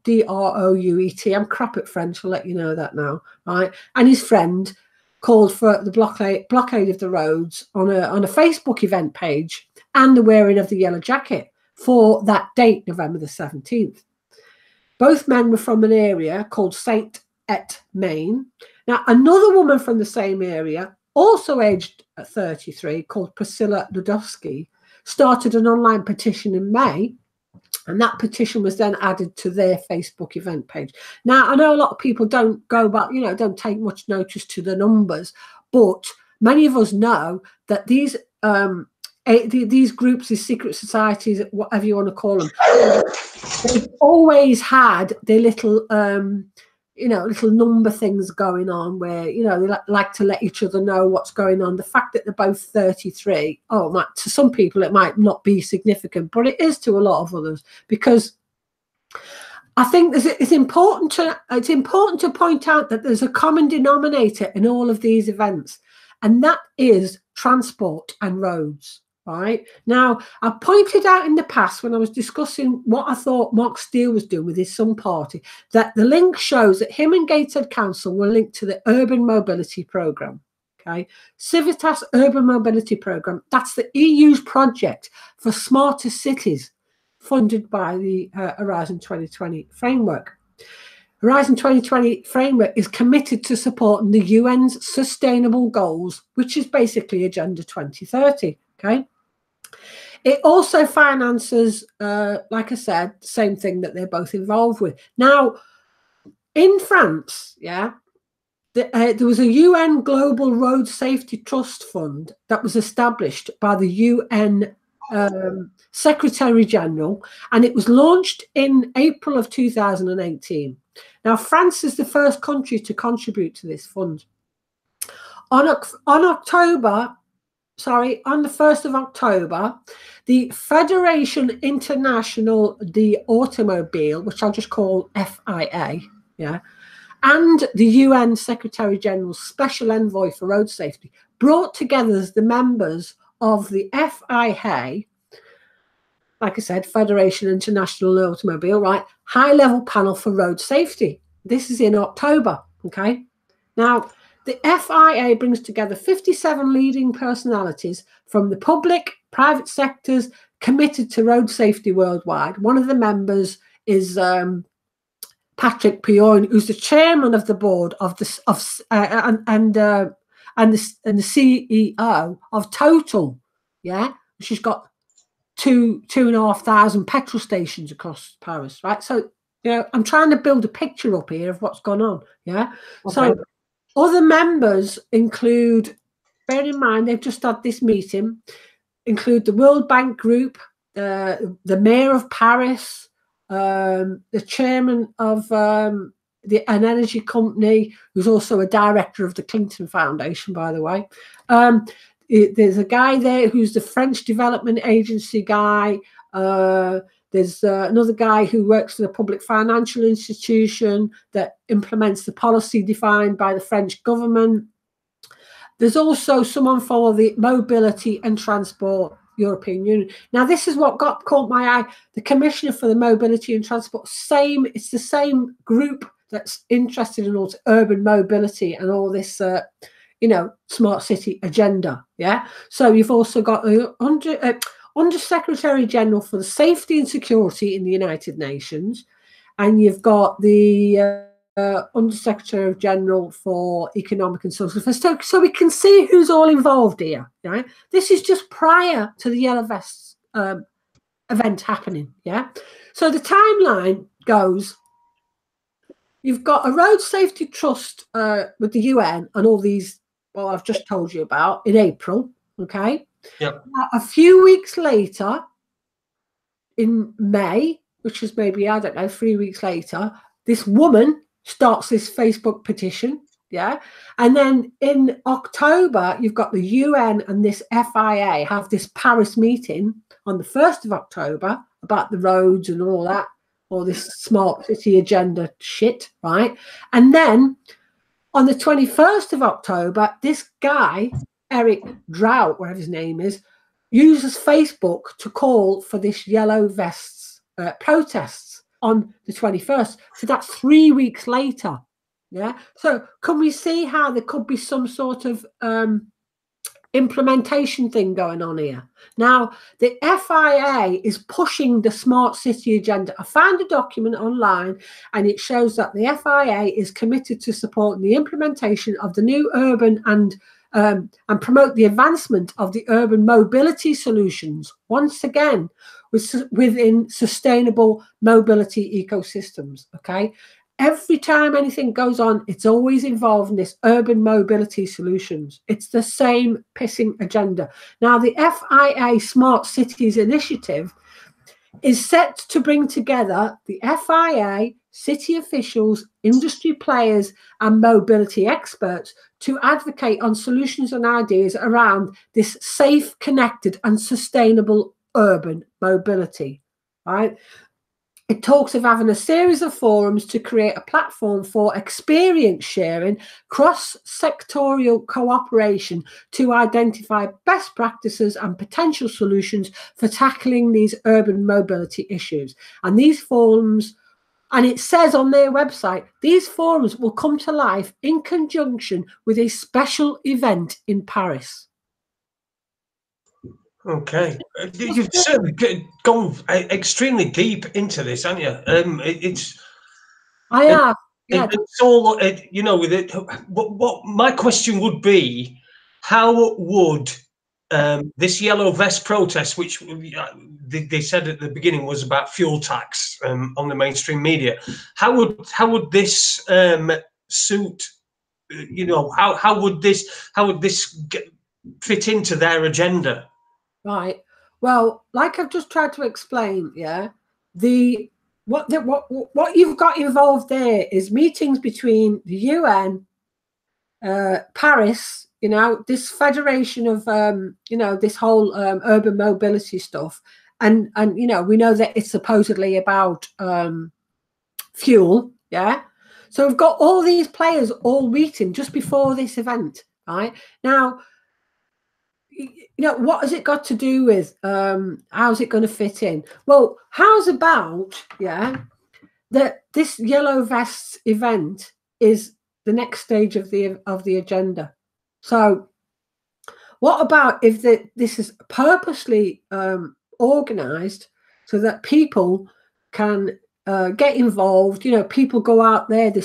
D-R-O-U-E-T. I'm crap at French, I'll let you know that now, right? And his friend called for the blockade of the roads on a Facebook event page and the wearing of the yellow jacket for that date, November the 17th. Both men were from an area called Saint-Et-Maine. Now, another woman from the same area, also aged 33, called Priscilla Ludowski, started an online petition in May, and that petition was then added to their Facebook event page. Now, I know a lot of people don't go back, don't take much notice to the numbers, but many of us know that these groups, these secret societies, whatever you want to call them, they've always had their little, little number things going on where, they like to let each other know what's going on. The fact that they're both 33, to some people it might not be significant, but it is to a lot of others, because I think it's important to point out that there's a common denominator in all of these events, and that is transport and roads. Right now, I pointed out in the past when I was discussing what I thought Mark Steele was doing with his Sun Party, that the link shows that him and Gateshead Council were linked to the Urban Mobility Programme. Okay, Civitas Urban Mobility Programme. That's the EU's project for smarter cities, funded by the Horizon 2020 framework. Horizon 2020 framework is committed to supporting the UN's sustainable goals, which is basically Agenda 2030. Okay. It also finances, like I said, the same thing that they're both involved with. Now, in France, there was a UN Global Road Safety Trust Fund that was established by the UN Secretary General, and it was launched in April of 2018. Now, France is the first country to contribute to this fund. On the 1st of October, the Fédération Internationale de l'Automobile, which I'll just call FIA, and the UN Secretary General's Special Envoy for Road Safety brought together the members of the FIA, like I said, Fédération Internationale de l'Automobile, right, high-level panel for road safety. This is in October, okay? Now, the FIA brings together 57 leading personalities from the public, private sectors committed to road safety worldwide. One of the members is Patrick Piogne, who's the chairman of the board of the CEO of Total. Yeah, she's got 2,500 petrol stations across Paris, right? So I'm trying to build a picture up here of what's gone on. Yeah, okay. So other members include bear in mind, they've just had this meeting, include the World Bank Group, the Mayor of Paris, the chairman of an energy company, who's also a director of the Clinton Foundation, by the way. There's a guy there who's the French Development Agency guy. There's another guy who works for the public financial institution that implements the policy defined by the French government. There's also someone for the Mobility and Transport European Union. Now, this is what caught my eye. The Commissioner for the Mobility and Transport, it's the same group that's interested in all urban mobility and all this, smart city agenda. Yeah. So you've also got the Under-Secretary General for the Safety and Security in the United Nations, and you've got the Under-Secretary General for Economic and Social Affairs. So we can see who's all involved here. Right? This is just prior to the Yellow Vests event happening. Yeah. So the timeline goes. You've got a road safety trust with the UN and all these. Well, I've just told you about in April. Okay. Yep. Now, a few weeks later, in May, which is maybe, I don't know, 3 weeks later, this woman starts this Facebook petition, yeah? And then in October, you've got the UN and this FIA have this Paris meeting on the 1st of October about the roads and all that, all this smart city agenda shit, right? And then on the 21st of October, this guy, Eric Drought, whatever his name is, uses Facebook to call for this Yellow Vests protests on the 21st. So that's 3 weeks later. Yeah. So can we see how there could be some sort of implementation thing going on here? Now, the FIA is pushing the smart city agenda. I found a document online and it shows that the FIA is committed to supporting the implementation of the new urban and promote the advancement of the urban mobility solutions, once again, within sustainable mobility ecosystems, okay? Every time anything goes on, it's always involving this urban mobility solutions. It's the same pissing agenda. Now, the FIA Smart Cities Initiative is set to bring together the FIA, city officials, industry players, and mobility experts to advocate on solutions and ideas around this safe, connected, and sustainable urban mobility. Right? It talks of having a series of forums to create a platform for experience sharing, cross-sectorial cooperation to identify best practices and potential solutions for tackling these urban mobility issues. And these forums, and it says on their website, these forums will come to life in conjunction with a special event in Paris. Okay, you've certainly gone extremely deep into this, haven't you? I have. Yeah. It's all, with it. What my question would be, how would this Yellow Vest protest, which they said at the beginning was about fuel tax on the mainstream media, how would this suit? How would this fit into their agenda? Right. Well, like I've just tried to explain, yeah, what you've got involved there is meetings between the UN, Paris, this federation of, this whole urban mobility stuff, and we know that it's supposedly about fuel, yeah. So we've got all these players all meeting just before this event, right? Now, what has it got to do with how's it going to fit in? Well, how's about, yeah, that this Yellow Vests event is the next stage of the agenda. So what about if this is purposely organized so that people can get involved? People go out there, the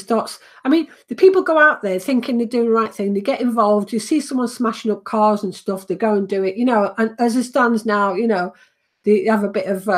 people go out there thinking they're doing the right thing, they get involved, you see someone smashing up cars and stuff, they go and do it, and as it stands now, they have a bit of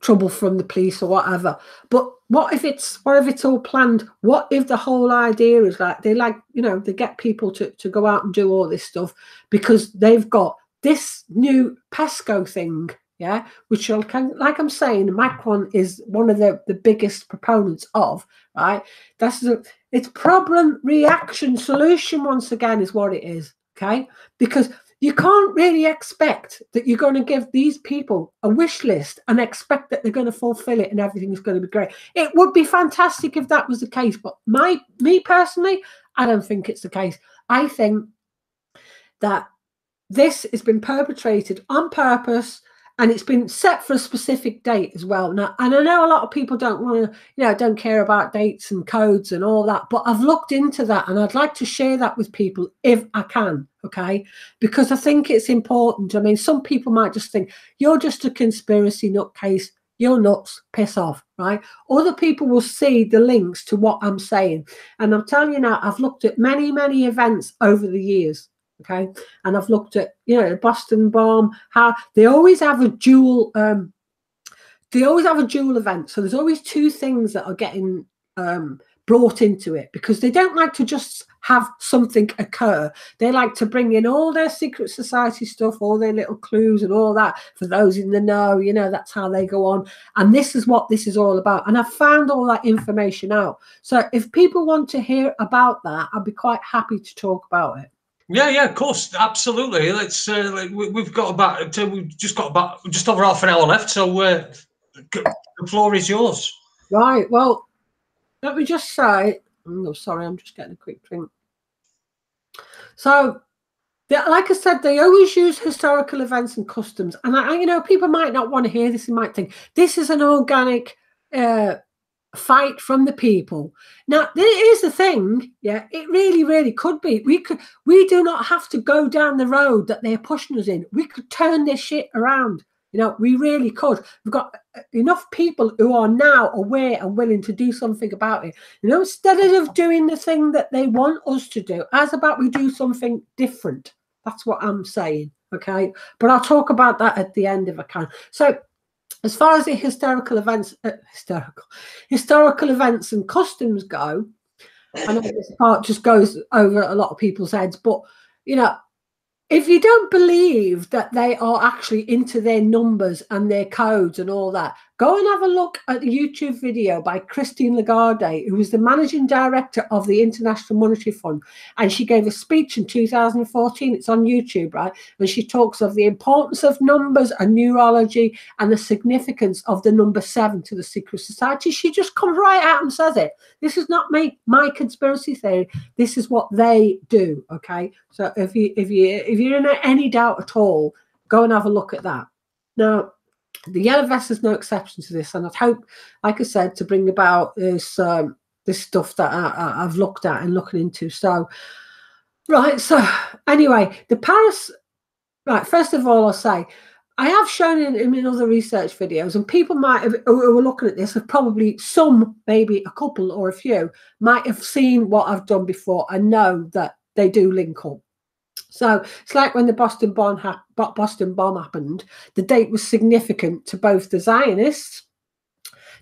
trouble from the police or whatever. But what if it's all planned? What if the whole idea is like they get people to go out and do all this stuff because they've got this new PESCO thing, yeah, which like I'm saying, Macron is one of the biggest proponents of, right? It's problem, reaction, solution once again is what it is, okay? Because you can't really expect that you're going to give these people a wish list and expect that they're going to fulfill it and everything's going to be great. It would be fantastic if that was the case, but me personally, I don't think it's the case. I think that this has been perpetrated on purpose, and it's been set for a specific date as well. Now, and I know a lot of people don't want to, don't care about dates and codes and all that, but I've looked into that and I'd like to share that with people if I can, okay? Because I think it's important. I mean, some people might just think, you're just a conspiracy nutcase, you're nuts, piss off, right? Other people will see the links to what I'm saying. And I'm telling you now, I've looked at many, many events over the years. Okay, and I've looked at the Boston bomb, how they always have a dual event. So there's always two things that are getting brought into it, because they don't like to just have something occur. They like to bring in all their secret society stuff, all their little clues and all that for those in the know. That's how they go on. And this is what this is all about. And I've found all that information out. So if people want to hear about that, I'd be quite happy to talk about it. Yeah, of course, absolutely. Let's. We've just got just over half an hour left, so the floor is yours. Right. Well, let me just say. Oh, sorry, I'm just getting a quick drink. So, like I said, they always use historical events and customs, and people might not want to hear this and might think this is an organic fight from the people. Now, here's the thing, yeah, it really, really could be. We do not have to go down the road that they're pushing us in. We could turn this shit around. We really could. We've got enough people who are now aware and willing to do something about it. Instead of doing the thing that they want us to do, as about we do something different. That's what I'm saying, okay? But I'll talk about that at the end if I can. So, as far as the historical events and customs go, I know this part just goes over a lot of people's heads, but if you don't believe that they are actually into their numbers and their codes and all that, go and have a look at the YouTube video by Christine Lagarde, who was the managing director of the International Monetary Fund. And she gave a speech in 2014. It's on YouTube, right? And she talks of the importance of numbers and numerology and the significance of the number 7 to the secret society. She just comes right out and says it. This is not my conspiracy theory. This is what they do, okay? So if you're in any doubt at all, go and have a look at that. Now, the Yellow Vest is no exception to this, and I'd hope, like I said, to bring about this stuff that I've looked at and looking into. So, right. So, anyway, the Paris. Right. First of all, I'll say I have shown in other research videos, and people might have, who are looking at this, have probably maybe a couple or a few, might have seen what I've done before and know that they do link up. So it's like when the Boston bomb happened, the date was significant to both the Zionists,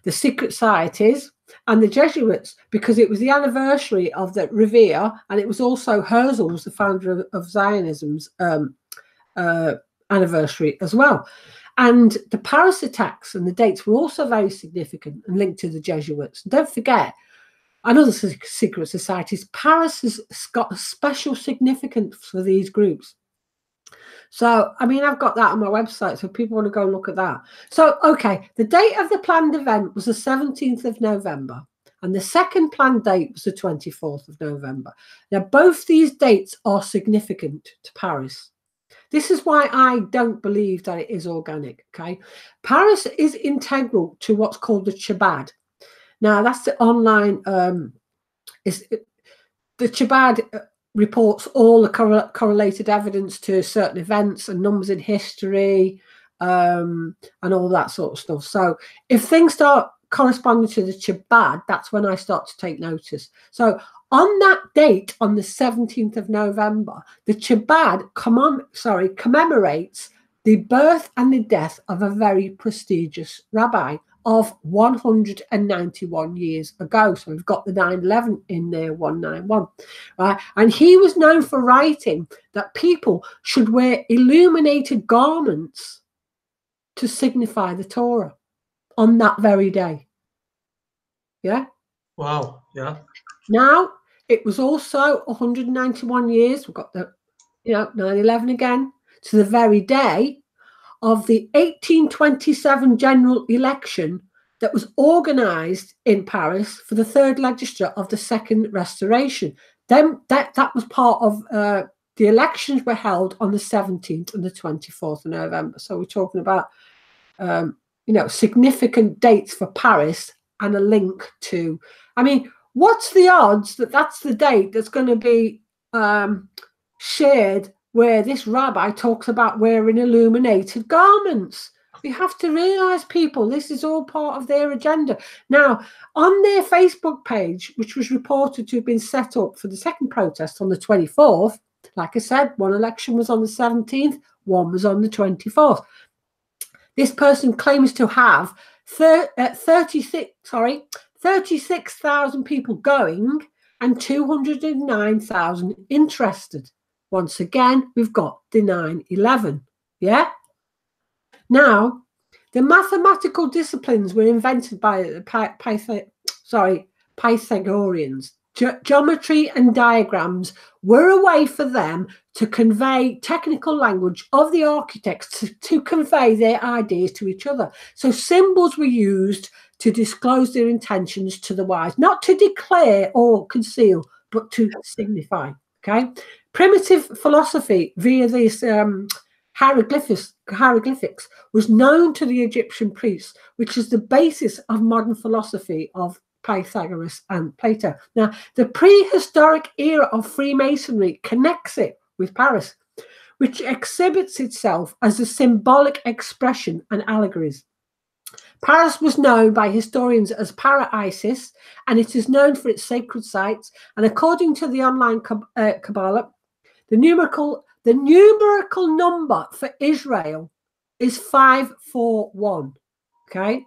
the secret societies, and the Jesuits, because it was the anniversary of the Revere, and it was also Herzl was the founder of Zionism's anniversary as well. And the Paris attacks and the dates were also very significant and linked to the Jesuits. And don't forget, and other secret societies, Paris has got a special significance for these groups. So, I mean, I've got that on my website, so people want to go and look at that. So, okay, the date of the planned event was the 17th of November, and the second planned date was the 24th of November. Now, both these dates are significant to Paris. This is why I don't believe that it is organic, okay? Paris is integral to what's called the Chabad. Now, that's the online, the Chabad reports all the correlated evidence to certain events and numbers in history and all that sort of stuff. So if things start corresponding to the Chabad, that's when I start to take notice. So on that date, on the 17th of November, the Chabad commemorates the birth and the death of a very prestigious rabbi of 191 years ago. So we've got the 911 in there, 191, right? And he was known for writing that people should wear illuminated garments to signify the Torah on that very day. Yeah. Wow. Yeah. Now, it was also 191 years. We've got the, 9/11 again, to the very day of the 1827 general election that was organised in Paris for the third legislature of the Second Restoration. Then that was part of the elections were held on the 17th and the 24th of November. So we're talking about significant dates for Paris and a link to. I mean, what's the odds that that's the date that's going to be shared where this rabbi talks about wearing illuminated garments? We have to realize, people, this is all part of their agenda. Now, on their Facebook page, which was reported to have been set up for the second protest on the 24th, like I said, one election was on the 17th, one was on the 24th. This person claims to have 36,000 people going and 209,000 interested. Once again, we've got the 9/11. Yeah. Now, the mathematical disciplines were invented by the Pythagoreans. Geometry and diagrams were a way for them to convey technical language of the architects to convey their ideas to each other. So symbols were used to disclose their intentions to the wise, not to declare or conceal, but to signify. Okay. Primitive philosophy via these hieroglyphics was known to the Egyptian priests, which is the basis of modern philosophy of Pythagoras and Plato. Now, the prehistoric era of Freemasonry connects it with Paris, which exhibits itself as a symbolic expression and allegories. Paris was known by historians as Para-Isis, and it is known for its sacred sites. And according to the online Kabbalah, the numerical number for Israel is 541. Okay.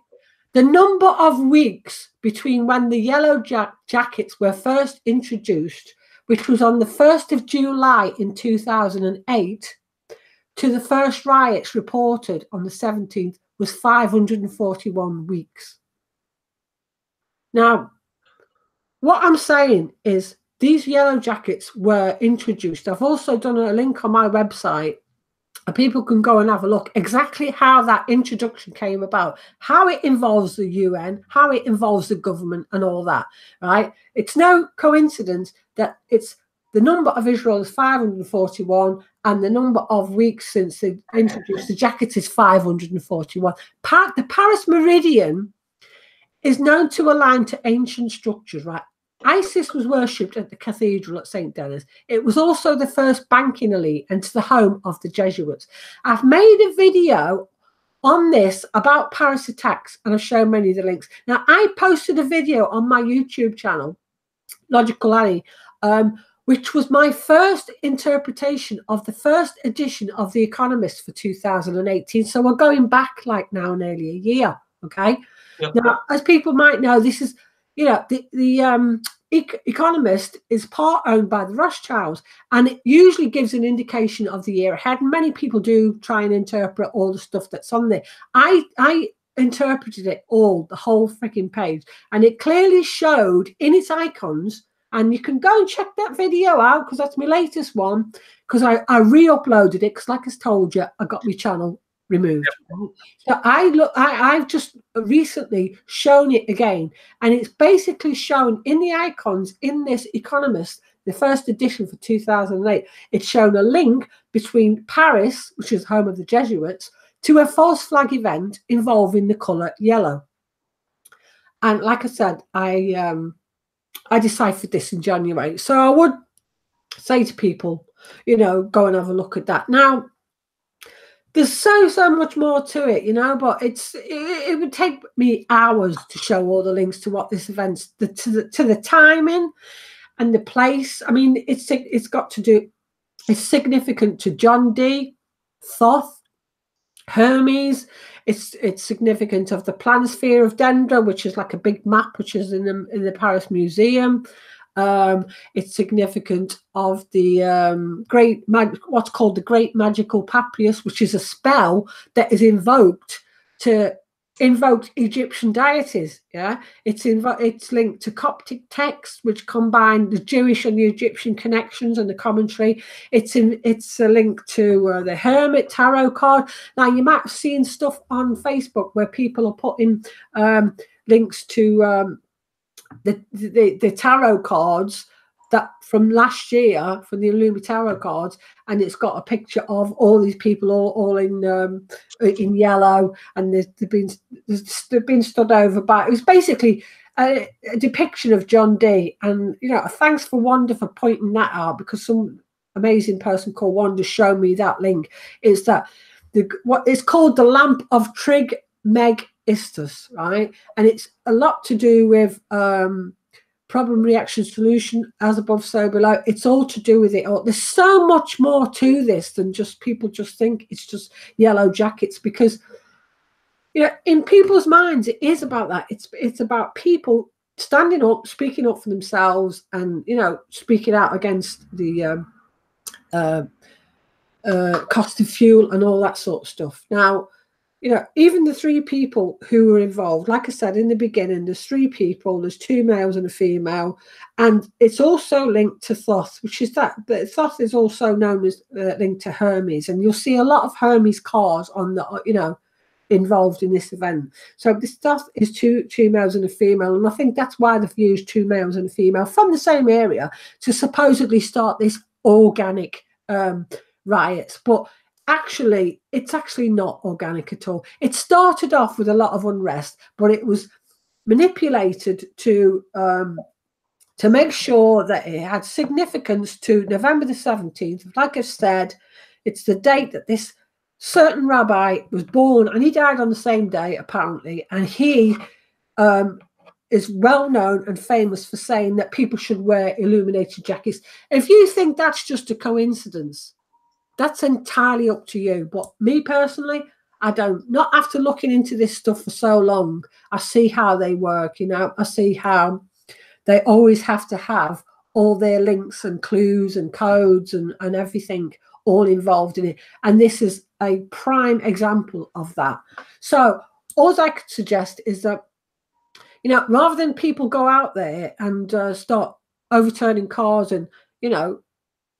The number of weeks between when the yellow jackets were first introduced, which was on the 1st of July in 2008, to the first riots reported on the 17th was 541 weeks. Now, what I'm saying is these yellow jackets were introduced. I've also done a link on my website. People can go and have a look exactly how that introduction came about, how it involves the UN, how it involves the government and all that, right? It's no coincidence that it's the number of Israel is 541 and the number of weeks since they introduced the jacket is 541. The Paris Meridian is known to align to ancient structures, right? Isis was worshipped at the cathedral at St. Denis. It was also the first banking elite and the home of the Jesuits. I've made a video on this about Paris attacks, and I've shown many of the links. Now, I posted a video on my YouTube channel, Logical Annie, which was my first interpretation of the first edition of The Economist for 2018. So we're going back like now nearly a year, okay? Yep. Now, as people might know, this is, the Economist is part owned by the Rothschilds, and it usually gives an indication of the year ahead. And many people do try and interpret all the stuff that's on there. I interpreted it all, the whole freaking page, and it clearly showed in its icons. And you can go and check that video out because that's my latest one. Because I re-uploaded it because, like I told you, I got my channel removed. Yep. So I've just recently shown it again, and it's basically shown in the icons in this Economist, the first edition for 2008. It's shown a link between Paris, which is home of the Jesuits, to a false flag event involving the color yellow. And like I said, I deciphered this in January, so I would say to people, go and have a look at that. Now, there's so much more to it, but it would take me hours to show all the links to what this event's to the timing and the place. I mean, it's significant to John D. Thoth, Hermes, it's significant of the planisphere of Dendra, which is like a big map, which is in the Paris Museum. It's significant of the what's called the Great Magical Papyrus, which is a spell that is invoked to invoke Egyptian deities. Yeah, it's linked to Coptic texts, which combine the Jewish and the Egyptian connections and the commentary. It's a link to the Hermit tarot card. Now you might have seen stuff on Facebook where people are putting links to the tarot cards that from last year, from the Illumi tarot cards, and it's got a picture of all these people all in yellow, and they've been stood over by. It was basically a depiction of John Dee, and thanks for Wanda for pointing that out, because some amazing person called Wanda showed me that link. Is that what it's called, the Lamp of Trig Meg Istus, right? And it's a lot to do with problem, reaction, solution, as above, so below. It's all to do with it all. There's so much more to this than just people just think it's just yellow jackets, because in people's minds it is about that. It's about people standing up, speaking up for themselves, and speaking out against the cost of fuel and all that sort of stuff. Now, even the 3 people who were involved, like I said in the beginning, there's 3 people, there's 2 males and a female, and it's also linked to Thoth, which is that Thoth is also known as linked to Hermes, and you'll see a lot of Hermes cars on the, involved in this event. So this Thoth is two males and a female, and I think that's why they've used 2 males and a female from the same area to supposedly start this organic riots. But actually, it's actually not organic at all. It started off with a lot of unrest, but it was manipulated to make sure that it had significance to November the 17th. Like I said, it's the date that this certain rabbi was born, and he died on the same day, apparently. And he is well known and famous for saying that people should wear illuminated jackets. If you think that's just a coincidence, that's entirely up to you. But me personally, I don't. Not after looking into this stuff for so long. I see how they work, I see how they always have to have all their links and clues and codes and everything all involved in it. And this is a prime example of that. So all I could suggest is that, rather than people go out there and start overturning cars and,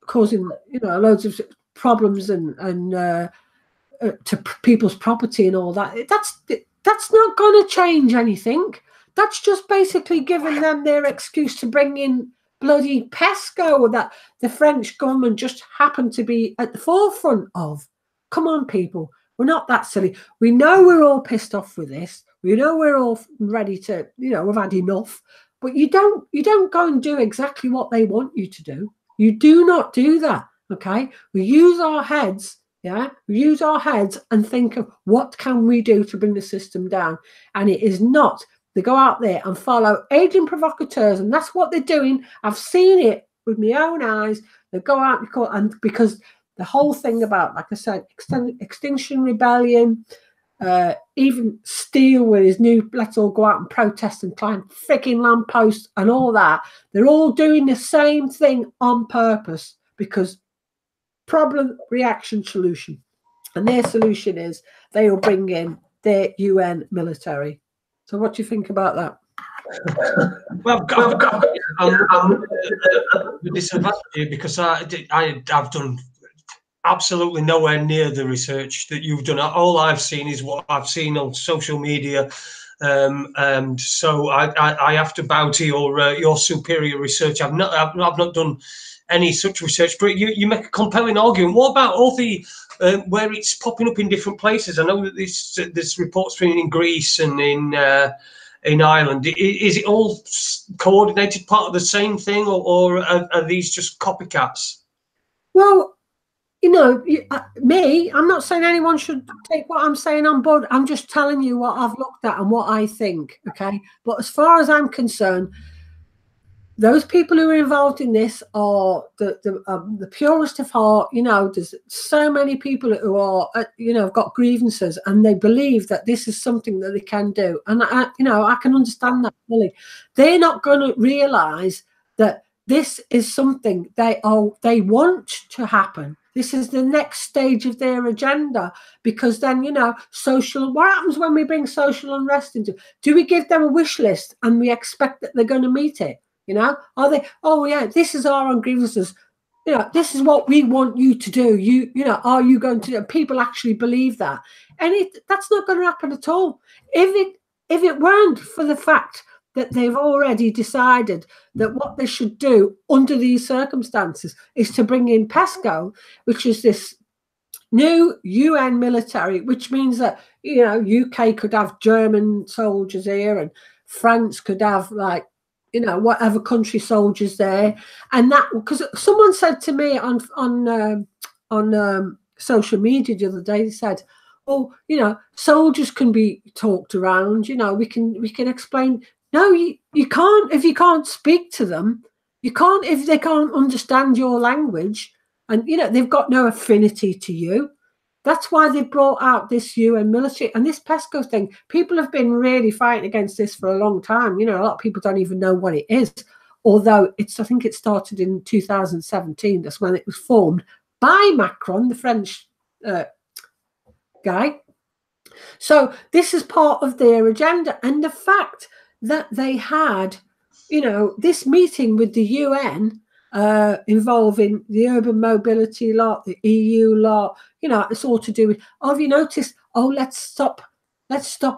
causing, loads of problems and to people's property and all that, that's not going to change anything. That's just basically giving them their excuse to bring in bloody pesco that the French government just happened to be at the forefront of. Come on, people, we're not that silly. We know we're all pissed off with this. We know we're all ready to, we've had enough. But you don't go and do exactly what they want you to do. You do not do that. Okay, we use our heads, we use our heads and think of what can we do to bring the system down. And it is not to go out there and follow aging provocateurs, and that's what they're doing. I've seen it with my own eyes. They go out and because the whole thing about, like I said, Extinction Rebellion, even Steele with his new let's all go out and protest and climb freaking lampposts and all that, they're all doing the same thing on purpose, because problem, reaction, solution. And their solution is they will bring in their UN military. So what do you think about that? Well, I'm disadvantaged because I've done absolutely nowhere near the research that you've done. All I've seen is what I've seen on social media, and so I have to bow to your superior research. I've not done any such research, but you make a compelling argument. What about all the where it's popping up in different places? I know that this report's been in Greece and in Ireland. Is it all coordinated, part of the same thing, or are these just copycats? Well, I'm not saying anyone should take what I'm saying on board. I'm just telling you what I've looked at and what I think, okay? But as far as I'm concerned, those people who are involved in this are the purest of heart. You know, there's so many people who are, you know, got grievances, and they believe that this is something that they can do. And you know, I can understand that fully. They're not going to realise that this is something they want to happen. This is the next stage of their agenda, because then, you know, what happens when we bring social unrest into? Do we give them a wish list and we expect that they're going to meet it? You know, are they, oh yeah, this is our own grievances. You know, this is what we want you to do. You know, are you going to do? People actually believe that, and that's not going to happen at all. If it weren't for the fact that they've already decided that what they should do under these circumstances is to bring in PESCO, which is this new UN military, which means that, you know, UK could have German soldiers here, and France could have, like, you know, whatever country soldiers there. And that, because someone said to me on social media the other day, they said, oh, you know, soldiers can be talked around, you know, we can explain. No, you can't. If you can't speak to them, you can't, if they can't understand your language, and, you know, they've got no affinity to you. That's why they brought out this UN military and this PESCO thing. People have been really fighting against this for a long time. You know, a lot of people don't even know what it is, although I think it started in 2017. That's when it was formed by Macron, the French guy. So this is part of their agenda. And the fact that they had, you know, this meeting with the UN involving the urban mobility law, the EU law, you know, it's all to do with, oh, have you noticed, oh, let's stop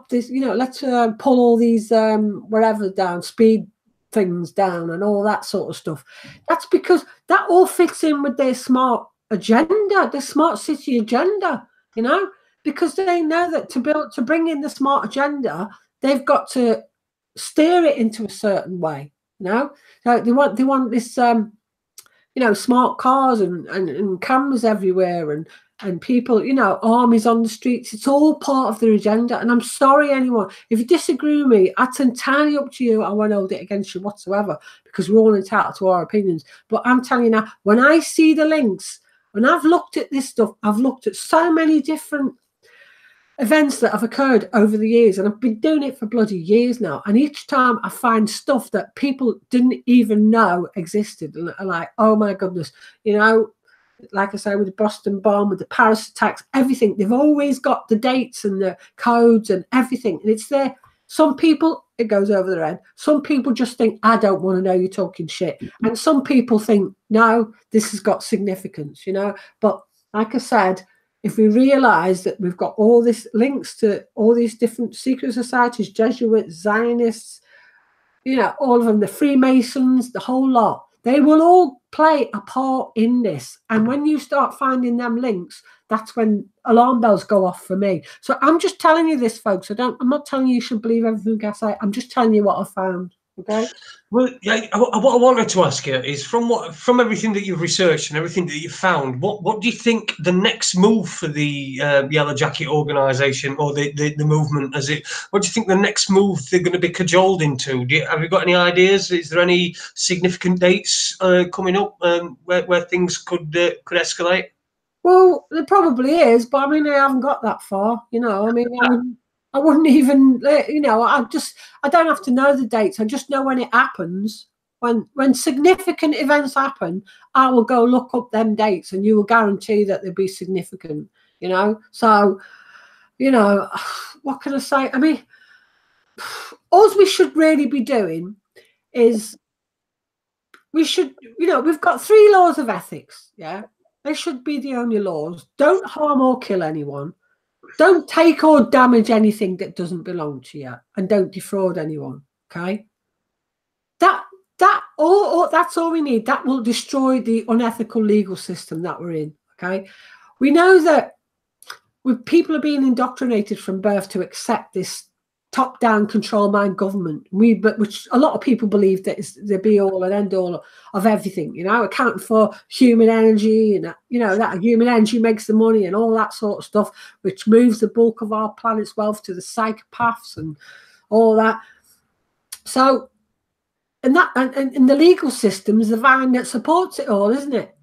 this, you know, let's pull all these whatever down, speed things down and all that sort of stuff. That's because that all fits in with their smart agenda, the smart city agenda, you know, because they know that to bring in the smart agenda, they've got to steer it into a certain way. You know, so they want this you know, smart cars and cameras everywhere, and people, you know, armies on the streets. It's all part of their agenda. And I'm sorry, anyone, if you disagree with me, that's entirely up to you. I won't hold it against you whatsoever, because we're all entitled to our opinions. But I'm telling you now, when I see the links, when I've looked at this stuff, I've looked at so many different events that have occurred over the years, and I've been doing it for bloody years now, and each time I find stuff that people didn't even know existed, and are like, oh my goodness, you know, like I say, with the Boston bomb, with the Paris attacks, everything, they've always got the dates and the codes and everything, and it's there. Some people, it goes over their head. Some people just think, I don't want to know you're talking shit, and some people think, no, this has got significance, you know. But like I said, if we realise that we've got all these links to all these different secret societies, Jesuits, Zionists, you know, all of them, the Freemasons, the whole lot, they will all play a part in this. And when you start finding them links, that's when alarm bells go off for me. So I'm just telling you this, folks. I'm not telling you should believe everything I say. I'm just telling you what I found. Okay. Well, yeah, what I wanted to ask you is, from everything that you've researched and everything that you've found, what do you think the next move for the Yellow Jacket organisation, or the movement, what do you think the next move they're going to be cajoled into? Have you got any ideas? Is there any significant dates coming up where things could escalate? Well, there probably is, but I mean, I haven't got that far, you know. I mean, I wouldn't even, you know, I don't have to know the dates. I just know when it happens. When significant events happen, I will go look up them dates, and you will guarantee that they'll be significant, you know. So, you know, what can I say? I mean, all we should really be doing is we should, you know, we've got 3 laws of ethics, yeah. They should be the only laws. Don't harm or kill anyone. Don't take or damage anything that doesn't belong to you, and don't defraud anyone. Okay, that's all we need. That will destroy the unethical legal system that we're in. Okay, we know that people are being indoctrinated from birth to accept this top-down control mind government, which a lot of people believe that is the be-all and end-all of everything, you know, accounting for human energy, and, you know, that human energy makes the money and all that sort of stuff, which moves the bulk of our planet's wealth to the psychopaths and all that. So and in the legal system is the vine that supports it all, isn't it?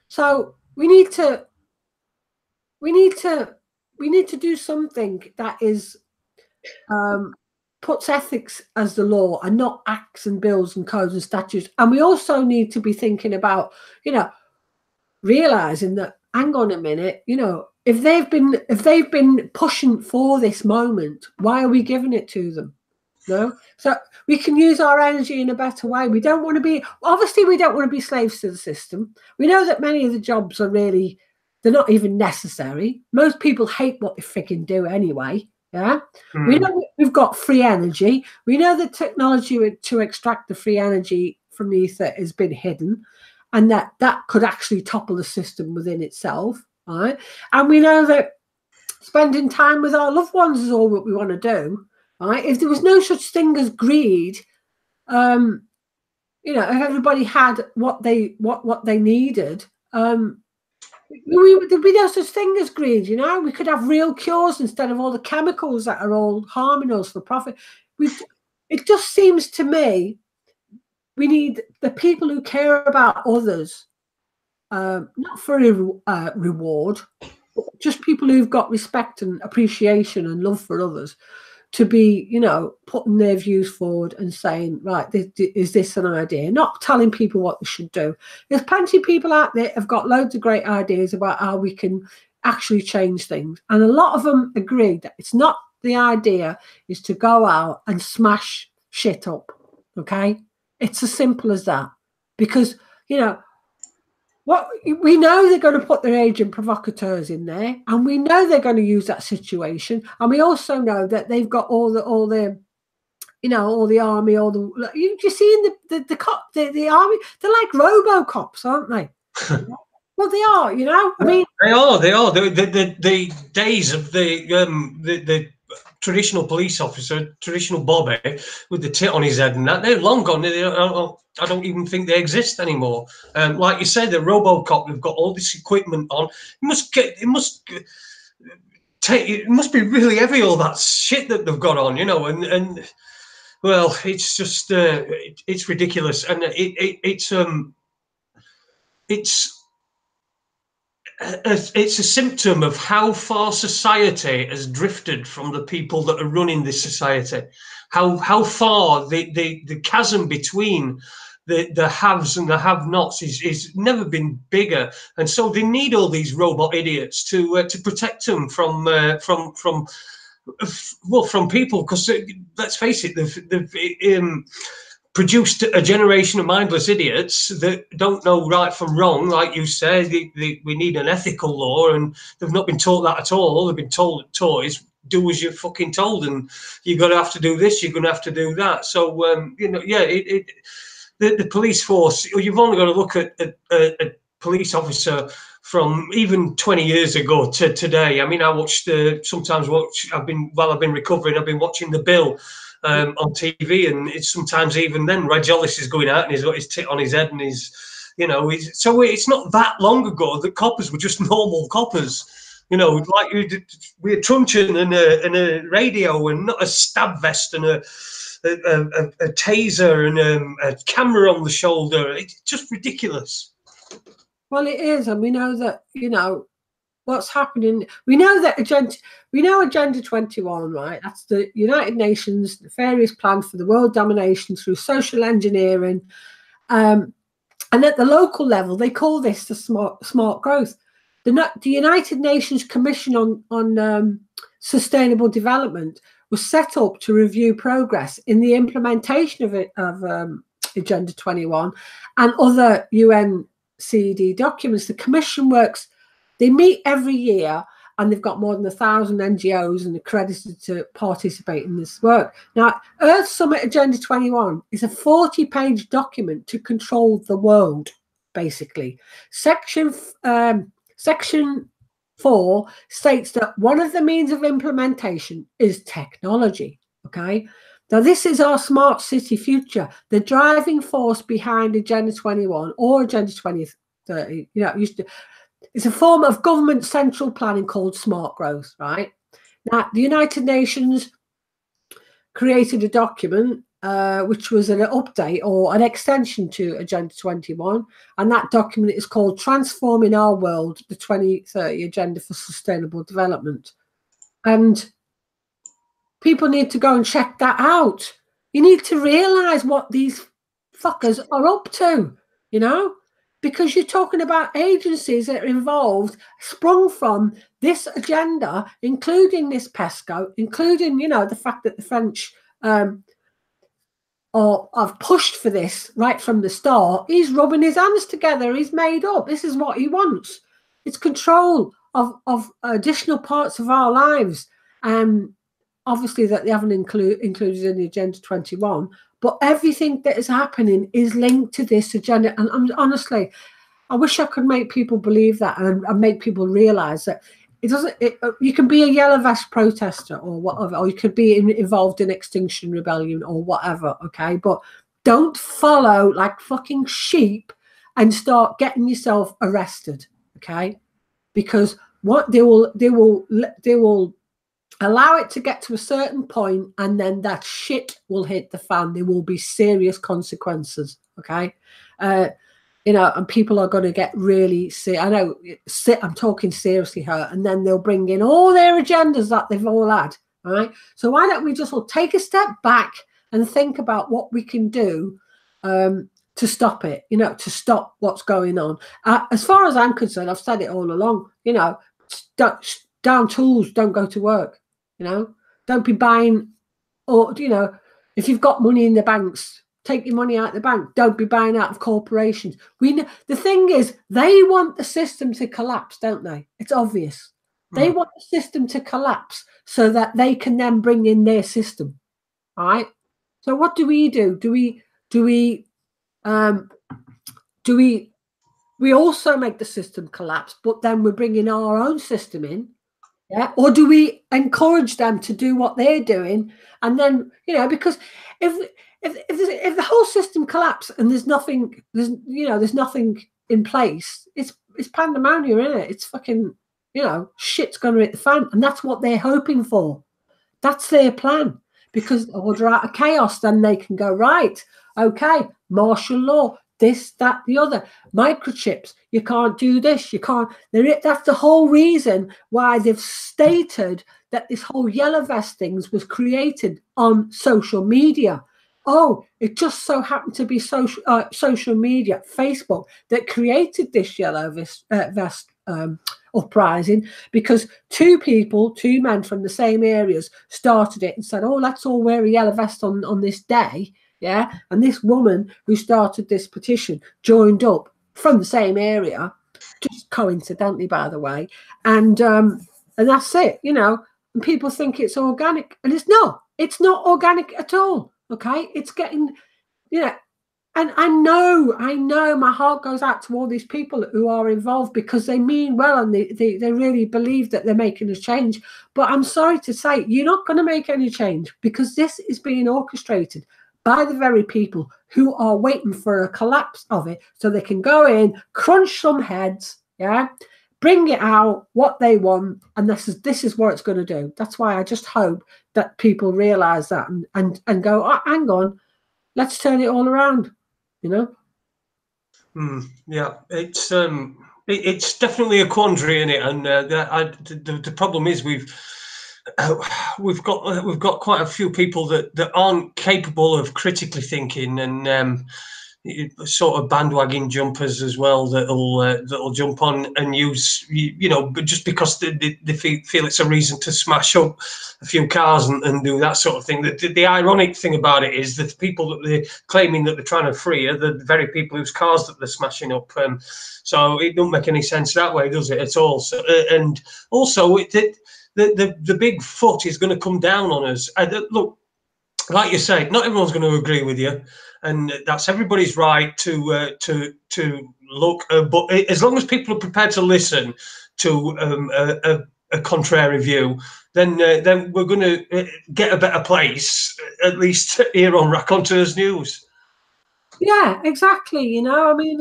So we need to do something that is puts ethics as the law and not acts and bills and codes and statutes. And we also need to be thinking about, realizing that, hang on a minute, if they've been pushing for this moment, why are we giving it to them? No, so we can use our energy in a better way. We don't want to be, obviously we don't want to be slaves to the system. We know that many of the jobs are really, they're not even necessary. Most people hate what they freaking do anyway. Yeah. We know we've got free energy. We know the technology to extract the free energy from the ether has been hidden, and that could actually topple the system within itself. Right. And we know that spending time with our loved ones is all that we want to do. Right. If there was no such thing as greed, if everybody had what they needed, there'd be no such thing as greed. We could have real cures instead of all the chemicals that are all harming us for profit. It just seems to me we need the people who care about others, not for a reward, but just people who've got respect and appreciation and love for others, to be, putting their views forward and saying, right, is this an idea? Not telling people what they should do. There's plenty of people out there have got loads of great ideas about how we can actually change things. And a lot of them agree that it's not the idea is to go out and smash shit up. Okay? It's as simple as that. Because, what we know, they're going to put their agent provocateurs in there, and we know they're going to use that situation, and we also know that they've got all the army, you see in the army, they're like RoboCops, aren't they? Well, they are, I mean, they are. The days of the traditional police officer, traditional Bobby with the tit on his head and that, they're long gone. I don't even think they exist anymore. Like you said, the RoboCop, they've got all this equipment on. It must be really heavy, all that shit that they've got on, and well, it's just it's ridiculous, and it's a symptom of how far society has drifted from the people that are running this society. How far the chasm between the haves and the have-nots is never been bigger, and so they need all these robot idiots to protect them from people. Because let's face it, they've produced a generation of mindless idiots that don't know right from wrong. Like you said, we need an ethical law, and they've not been taught that at all. They've been told that toys, do as you're fucking told, and you're going to have to do this, you're going to have to do that. So, the police force, you've only got to look at a police officer from even 20 years ago to today. I mean, I watched, I've been recovering, I've been watching The Bill on TV, and it's sometimes even then Reg Ellis is going out and he's got his tit on his head, and so it's not that long ago that coppers were just normal coppers. Like we're truncheon and a radio, and not a stab vest and a taser and a camera on the shoulder. It's just ridiculous. Well, it is, and we know that what's happening. We know Agenda 21, right? That's the United Nations nefarious plan for the world domination through social engineering, and at the local level, they call this the smart growth. The United Nations Commission on Sustainable Development was set up to review progress in the implementation of Agenda 21 and other UNCED documents. The Commission works, they meet every year, and they've got more than 1,000 NGOs and accredited to participate in this work. Now, Earth Summit Agenda 21 is a 40-page document to control the world, basically. Section 4 states that one of the means of implementation is technology. Okay, now this is our smart city future, the driving force behind Agenda 21 or Agenda 2030. It's a form of government central planning called smart growth. Right now, the United Nations created a document which was an update or an extension to Agenda 21. And that document is called Transforming Our World, the 2030 Agenda for Sustainable Development. And people need to go and check that out. You need to realise what these fuckers are up to, you know, because you're talking about agencies that are involved, sprung from this agenda, including this PESCO, including, you know, the fact that the French I've pushed for this right from the start. He's rubbing his hands together. He's made up. This is what he wants. It's control of additional parts of our lives. Obviously that they haven't included in the Agenda 21, but everything that is happening is linked to this agenda. And honestly, I wish I could make people believe that and make people realize that it doesn't. You can be a yellow vest protester or whatever, or you could be involved in Extinction Rebellion or whatever. Okay, but don't follow like fucking sheep and start getting yourself arrested. Okay, because what they will allow it to get to a certain point, and then that shit will hit the fan. There will be serious consequences. Okay. You know, and people are going to get really sick. I know, I'm talking seriously here, and then they'll bring in all their agendas that they've all had. All right. So why don't we just all take a step back and think about what we can do to stop it, you know, to stop what's going on. As far as I'm concerned, I've said it all along, you know, down tools, don't go to work, you know, don't be buying, or, you know, if you've got money in the banks, take your money out of the bank. Don't be buying out of corporations. We know, the thing is, they want the system to collapse, don't they? It's obvious. They want the system to collapse so that they can then bring in their system. All right. So what do? We also make the system collapse, but then we're bringing our own system in. Yeah. Or do we encourage them to do what they're doing? And then, you know, because if the whole system collapses and there's nothing in place, it's pandemonium, isn't it? It's fucking, you know, shit's going to hit the fan, and that's what they're hoping for. That's their plan, because order out of chaos, then they can go, right, okay, martial law, this, that, the other, microchips, you can't do this, you can't. That's the whole reason why they've stated that this whole yellow vest things was created on social media. Oh, it just so happened to be social media, Facebook, that created this yellow vest uprising, because two men from the same areas started it and said, oh, let's all wear a yellow vest on this day. Yeah. And this woman who started this petition joined up from the same area, just coincidentally, by the way. And that's it, you know, and people think it's organic, and it's not. It's not organic at all. Okay, it's getting, you know, and I know my heart goes out to all these people who are involved, because they mean well and they really believe that they're making a change. But I'm sorry to say, you're not going to make any change, because this is being orchestrated by the very people who are waiting for a collapse of it so they can go in, crunch some heads, yeah, bring it out what they want, and this is what it's going to do. That's why I just hope that people realize that and go, oh, hang on, let's turn it all around, you know. Yeah, it's definitely a quandary in it, and the problem is we've got quite a few people that aren't capable of critically thinking, and sort of bandwagon jumpers as well that'll jump on and use, you know, but just because they feel it's a reason to smash up a few cars and do that sort of thing. The ironic thing about it is that the people that they're claiming that they're trying to free are the very people whose cars that they're smashing up. So it don't make any sense that way, does it, at all? So, and also the big foot is going to come down on us. Look, like you say, not everyone's going to agree with you, and that's everybody's right to look. But as long as people are prepared to listen to a contrary view, then we're going to get a better place, at least here on Raconteurs News. Yeah, exactly. You know, I mean,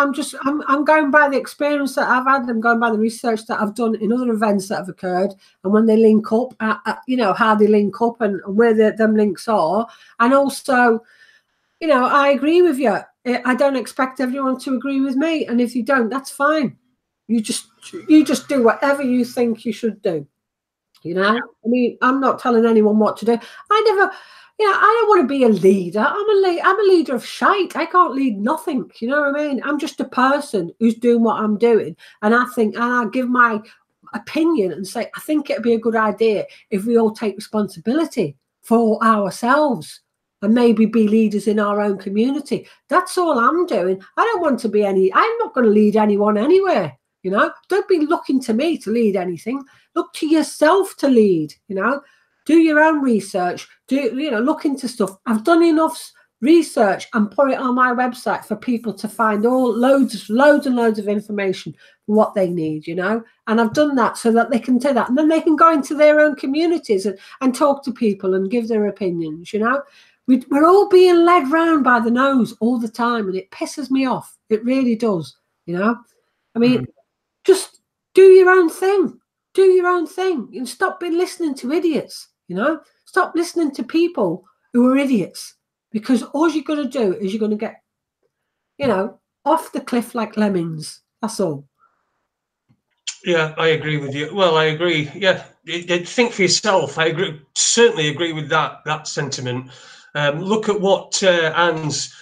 I'm going by the experience that I've had. I'm going by the research that I've done in other events that have occurred, and when they link up, you know, how they link up and where them links are. And also, you know, I agree with you. I don't expect everyone to agree with me, and if you don't, that's fine. You just do whatever you think you should do. You know, I mean, I'm not telling anyone what to do. I never, you know, I don't want to be a leader. I'm a leader of shite. I can't lead nothing. You know what I mean? I'm just a person who's doing what I'm doing, and I give my opinion and say I think it'd be a good idea if we all take responsibility for ourselves and maybe be leaders in our own community. That's all I'm doing. I don't want to be I'm not going to lead anyone anywhere. You know, don't be looking to me to lead anything. Look to yourself to lead. You know, do your own research. Look into stuff. I've done enough research and put it on my website for people to find loads and loads of information for what they need. You know, and I've done that so that they can do that, and then they can go into their own communities and talk to people and give their opinions. You know, we're all being led round by the nose all the time, and it pisses me off. It really does. You know, I mean. Just do your own thing. Do your own thing. And stop listening to idiots, you know? Stop listening to people who are idiots. Because all you're going to do is you're going to get, you know, off the cliff like lemmings. That's all. Yeah, I agree with you. Well, I agree. Yeah, think for yourself. I agree. Certainly agree with that sentiment. Look at what Ann's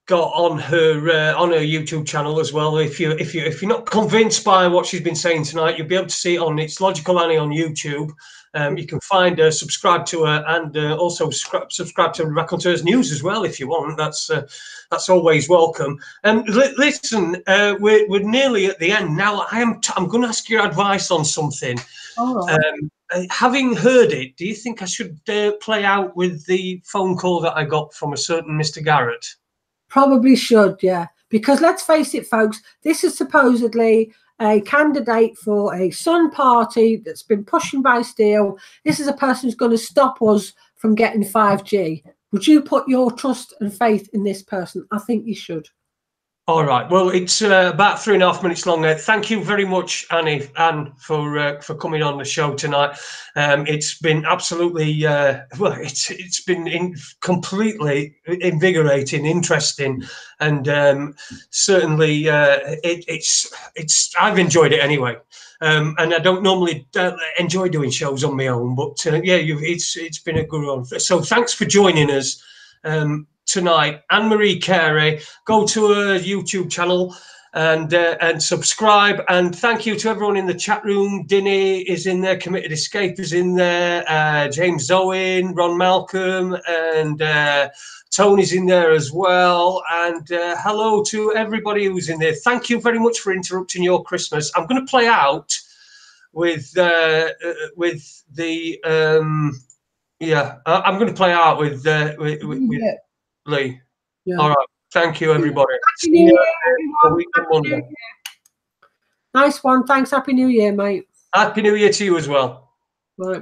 got on her YouTube channel as well. If you're not convinced by what she's been saying tonight, you'll be able to see it on It's Logical Annie on YouTube. You can find her, subscribe to her, and also subscribe to Raconteurs News as well if you want. That's always welcome. Listen, we're nearly at the end now. I'm going to ask your advice on something. All right. Having heard it, do you think I should play out with the phone call that I got from a certain Mr. Garrett? Probably should, yeah. Because let's face it, folks, this is supposedly a candidate for a Sun party that's been pushing by Steele. This is a person who's going to stop us from getting 5G. Would you put your trust and faith in this person? I think you should. All right. Well, it's about 3.5 minutes long now. Thank you very much, Ann, for coming on the show tonight. It's been absolutely it's been completely invigorating, interesting, and certainly it's I've enjoyed it anyway. And I don't normally enjoy doing shows on my own, but it's been a good one. So thanks for joining us. Tonight, Ann Marie Carey. Go to her YouTube channel and subscribe. And thank you to everyone in the chat room. Dinny is in there. Committed Escape is in there. James Owen, Ron Malcolm, and Tony's in there as well. And hello to everybody who's in there. Thank you very much for interrupting your Christmas. I'm going to play out with the I'm going to play out with Lee. Yeah. All right. Thank you, everybody. Happy New Year, everyone. Nice one. Thanks. Happy New Year, mate. Happy New Year to you as well. Right.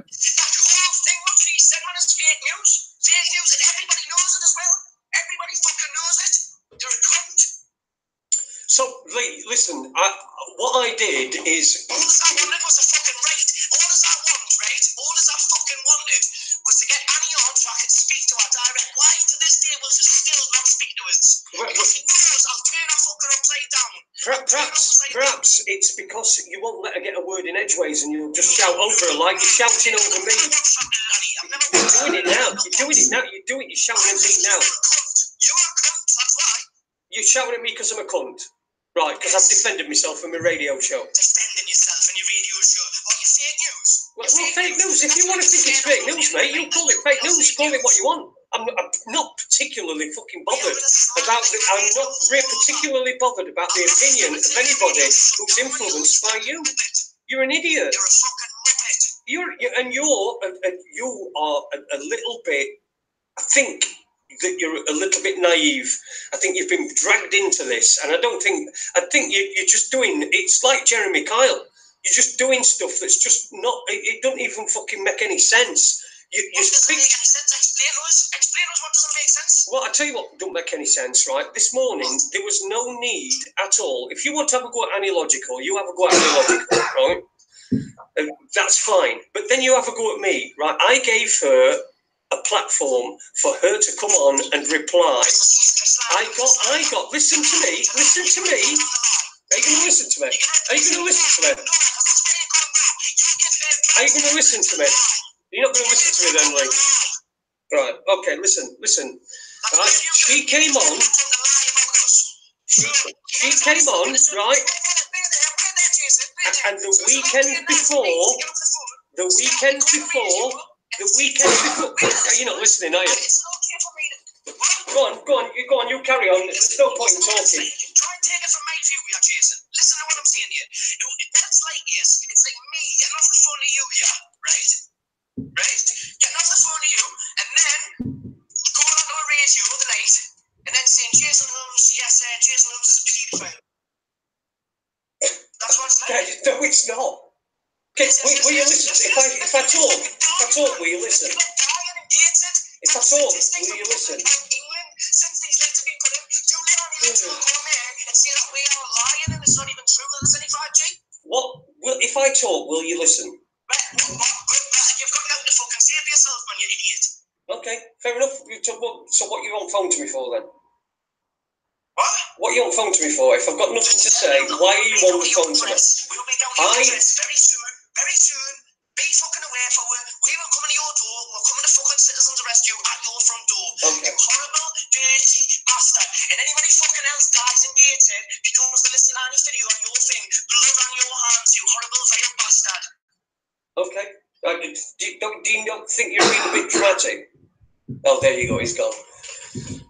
So, Lee, listen, what I did is... All I wanted was a fucking rate. All I fucking wanted was to get Annie on so I could speak to her direct. Why to this day will she still not speak to us? If he knows, I'll turn her fucking upside down. Perhaps it's because you won't let her get a word in edgeways and you'll just shout over her like you're shouting over me. You're doing it now. You're shouting at me now. You're a cunt, that's why. You're shouting at me because I'm a cunt. Right, because I've defended myself in my radio show. Defending yourself in your radio show? What, you fake news? Well, it's not fake news. If you want to think it's fake news, mate, you call it fake news. Call it what you want. I'm not particularly fucking bothered about I'm not particularly bothered about the opinion of anybody who's influenced by you. You're an idiot. You're a fucking muppet. You are a little bit, I think, that you're a little bit naive. I think you've been dragged into this, and I think you're just doing. It's like Jeremy Kyle. You're just doing stuff that's just not. It doesn't even fucking make any sense. What doesn't make any sense? Explain us what doesn't make sense. Well, I tell you what don't make any sense, right? This morning there was no need at all. If you want to have a go at Analogical, you have a go at Analogical, right? That's fine. But then you have a go at me, right? I gave her a platform for her to come on and reply. I got. Listen to me. Are you going to listen to me? Are you going to listen to me? Are you going to listen to me? You're not going to listen to me then, Lee. Right. Okay. Listen. Right. She came on. Right. And the weekend before. You're not listening, are you? Go on, you carry on. There's no point in talking. Try and take it from my view here, Jason. Listen to what I'm saying here. What it's like me getting off the phone to you here, right? Getting off the phone to you, and then going onto a radio the night, and then saying, Jason Holmes, yes, Jason Holmes is a paedophile. That's what it's like. No, it's not. Okay, will you listen? If I talk, will you listen? If I talk, will you listen? Since these letters have been put in, do let on the internet come here and say that we are lying and it's not even true that there's any 5G? What? Well, if I talk, will you listen? You've got nothing to fucking say for yourself, man, you idiot. Okay, fair enough. So what you on phone to me for then? What? What are you on phone to me for? If I've got nothing to say, why are you on the phone to me? We'll be down your address very soon. Be fucking aware for it. We will come to your door. We'll come to fucking citizens arrest you at your front door. Okay. You horrible, dirty bastard. And anybody fucking else dies in gated because they listen to any video on your thing. Blood on your hands, you horrible, vile bastard. Okay. Do you not think you're being a bit dramatic? Oh, there you go. He's gone.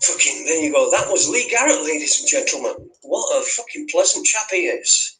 Fucking, there you go. That was Lee Garrett, ladies and gentlemen. What a fucking pleasant chap he is.